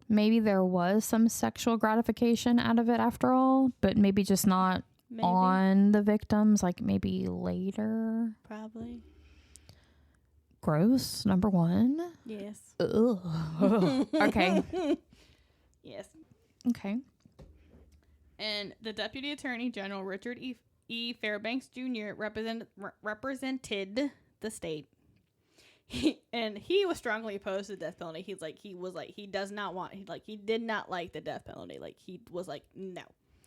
maybe there was some sexual gratification out of it after all, but maybe just not on the victims, like maybe later. Probably. Gross, number one. Yes. Ugh. Okay. Yes. Okay. And the Deputy Attorney General, Richard E. Fairbanks Jr., represented the state. He was strongly opposed to the death penalty. He did not like the death penalty. Like, he was like, no.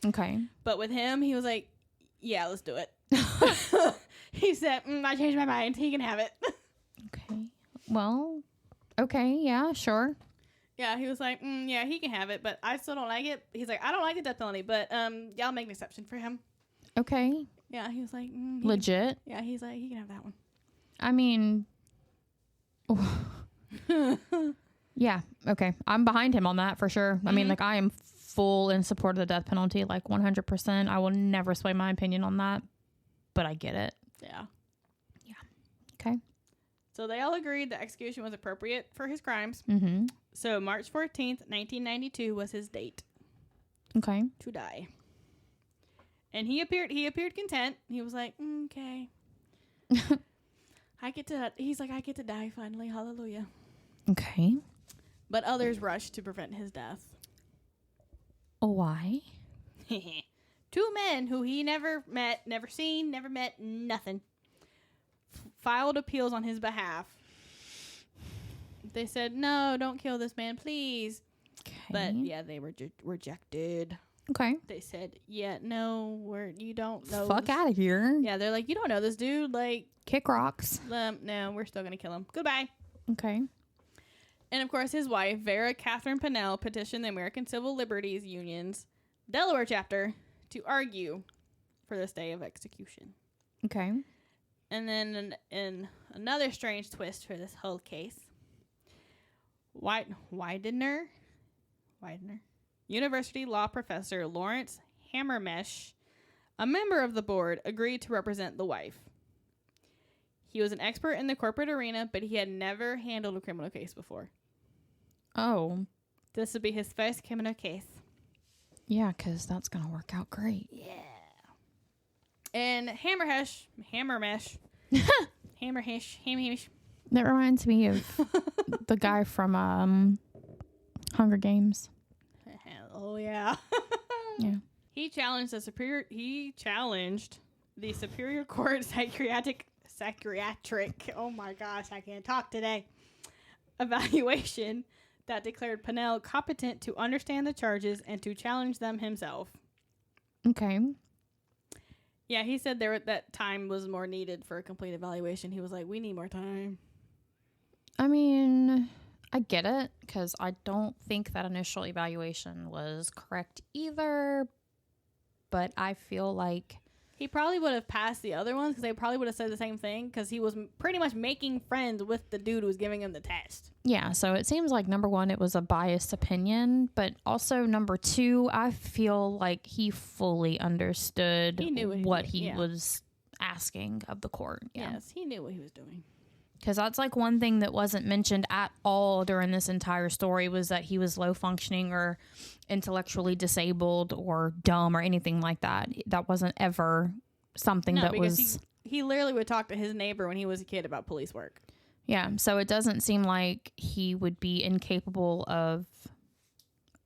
Okay. But with him, he was like, yeah, let's do it. He said, I changed my mind. He can have it. Okay. Well, okay. Yeah, sure. Yeah, he was like, yeah, he can have it, but I still don't like it. He's like, I don't like the death penalty, but y'all make an exception for him. Okay. Yeah, he was like, legit. Yeah, he's like, he can have that one. I mean, yeah, okay. I'm behind him on that for sure. Mm-hmm. I mean, like, I am full in support of the death penalty, like 100%. I will never sway my opinion on that, but I get it. Yeah. Yeah. Okay. So they all agreed the execution was appropriate for his crimes. Mm-hmm. So March 14th, 1992 was his date. Okay. To die. And he appeared content. He was like, okay. He's like, I get to die finally. Hallelujah. Okay. But others rushed to prevent his death. Why? 2 men who he never met, never seen, never met, nothing, filed appeals on his behalf. They said, no, don't kill this man, please. Okay. But, yeah, they were rejected. Okay. They said, yeah, no, you don't know. Fuck out of here. Yeah, they're like, you don't know this dude. Like, kick rocks. No, we're still going to kill him. Goodbye. Okay. And, of course, his wife, Vera Catherine Pennell, petitioned the American Civil Liberties Union's Delaware chapter to argue for this day of execution. Okay. And then in another strange twist for this whole case, Widener, University law professor Lawrence Hammermesh, a member of the board, agreed to represent the wife. He was an expert in the corporate arena, but he had never handled a criminal case before. Oh. This would be his first criminal case. Yeah, because that's going to work out great. Yeah. And Hammermesh. That reminds me of the guy from Hunger Games. Oh, yeah. Yeah. He challenged the Superior Court psychiatric, oh my gosh, I can't talk today, evaluation that declared Pennell competent to understand the charges and to challenge them himself. Okay. Yeah, he said that time was more needed for a complete evaluation. He was like, we need more time. I mean, I get it, because I don't think that initial evaluation was correct either. But I feel like he probably would have passed the other ones because they probably would have said the same thing because he was pretty much making friends with the dude who was giving him the test. Yeah, so it seems like, number one, it was a biased opinion, but also, number two, I feel like he fully understood what he was asking of the court. Yeah. Yes, he knew what he was doing. Because that's like one thing that wasn't mentioned at all during this entire story was that he was low functioning or intellectually disabled or dumb or anything like that. That wasn't ever something that was... He literally would talk to his neighbor when he was a kid about police work. Yeah, so it doesn't seem like he would be incapable of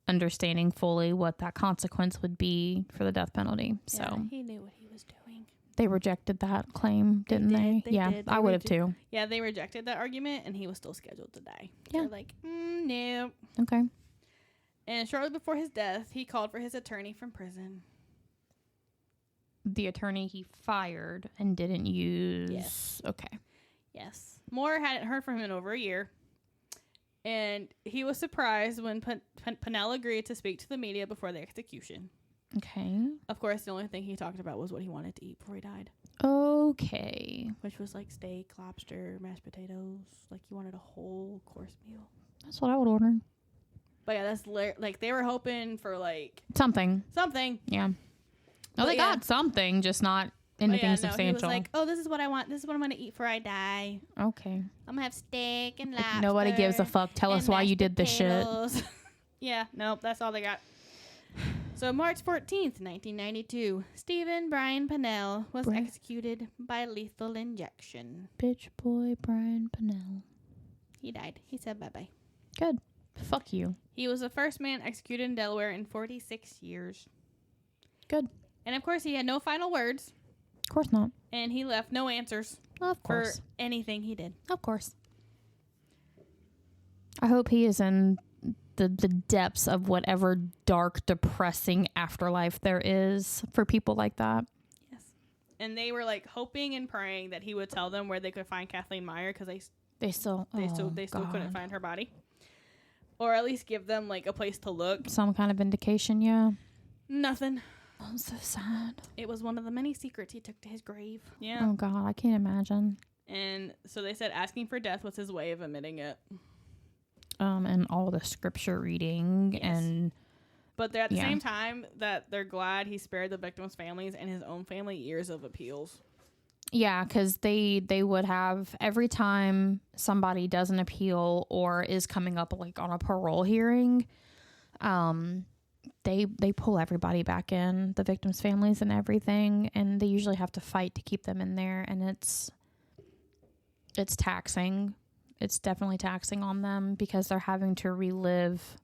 understanding fully what that consequence would be for the death penalty. So yeah, he knew what he was doing. They rejected that claim, didn't they? Yeah, did. I would have too. Yeah, they rejected that argument, and he was still scheduled to die. Yeah. They're like, no. Okay. And shortly before his death, he called for his attorney from prison. The attorney he fired and didn't use. Yes. Okay. Yes. Moore hadn't heard from him in over a year. And he was surprised when Pennell agreed to speak to the media before the execution. Okay. Of course, the only thing he talked about was what he wanted to eat before he died. Okay. Which was like steak, lobster, mashed potatoes. Like he wanted a whole course meal. That's what I would order. But yeah, that's like they were hoping for like something. Yeah. No, they got something, just not anything substantial. He was like, oh, this is what I want. This is what I'm going to eat before I die. Okay. I'm going to have steak and lobster. Nobody gives a fuck. Tell us why you did this shit. Yeah, nope, that's all they got. So March 14th, 1992, Stephen Brian Pennell was executed by lethal injection. Bitch boy Brian Pennell. He died. He said bye-bye. Good. Fuck you. He was the first man executed in Delaware in 46 years. Good. And of course, he had no final words. Of course not. And he left no answers. Of course. For anything he did. Of course. I hope he is in the depths of whatever dark, depressing afterlife there is for people like that. Yes. And they were like hoping and praying that he would tell them where they could find Kathleen Meyer because they still couldn't find her body. Or at least give them like a place to look. Some kind of indication, yeah. Nothing. I'm so sad. It was one of the many secrets he took to his grave. Yeah. Oh, God. I can't imagine. And so they said asking for death was his way of admitting it. And all the scripture reading and... But they're at the same time that they're glad he spared the victims' families and his own family years of appeals. Yeah, because they would have... Every time somebody does an appeal or is coming up like on a parole hearing... They pull everybody back in, the victims' families and everything, and they usually have to fight to keep them in there, and it's taxing. It's definitely taxing on them because they're having to relive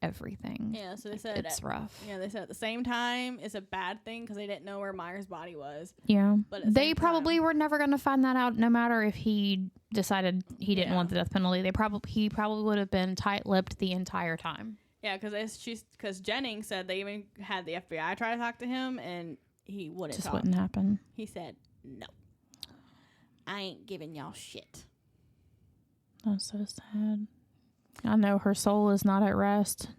everything. Yeah, so they said it's rough. Yeah, they said at the same time it's a bad thing because they didn't know where Meyer's body was. Yeah, but they probably were never going to find that out, no matter if he decided he didn't want the death penalty. He probably would have been tight-lipped the entire time. Yeah, because Jennings said they even had the FBI try to talk to him, and he wouldn't talk. Wouldn't happen. He said, no. I ain't giving y'all shit. That's so sad. I know her soul is not at rest.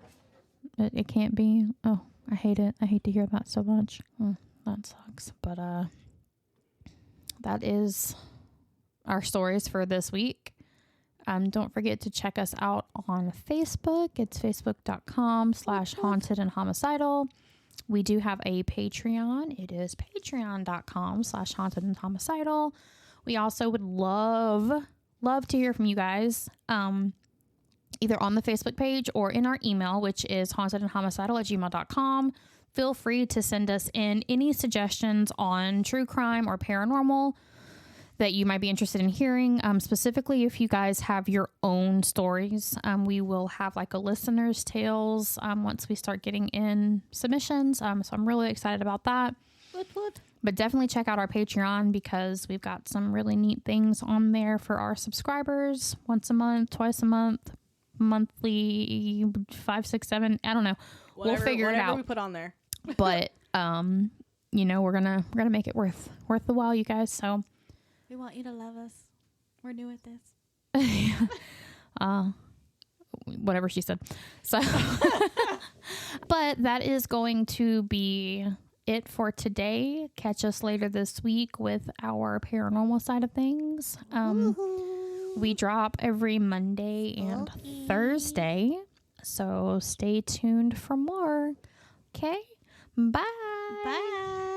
It can't be. Oh, I hate it. I hate to hear that so much. That sucks. But that is our stories for this week. Don't forget to check us out on Facebook. It's facebook.com/haunted and homicidal. We do have a Patreon. It is patreon.com/haunted and homicidal. We also would love to hear from you guys, either on the Facebook page or in our email, which is hauntedandhomicidal@gmail.com. Feel free to send us in any suggestions on true crime or paranormal that you might be interested in hearing. Specifically, if you guys have your own stories, we will have like a listener's tales once we start getting in submissions. So I'm really excited about that. But definitely check out our Patreon because we've got some really neat things on there for our subscribers. Once a month, twice a month, monthly, 5, 6, 7. I don't know. We'll figure it out. We put on there. But we're gonna make it worth the while, you guys. So. We want you to love us. We're new at this. whatever she said. So, but that is going to be it for today. Catch us later this week with our paranormal side of things. We drop every Monday and Thursday, so stay tuned for more. Okay, bye. Bye.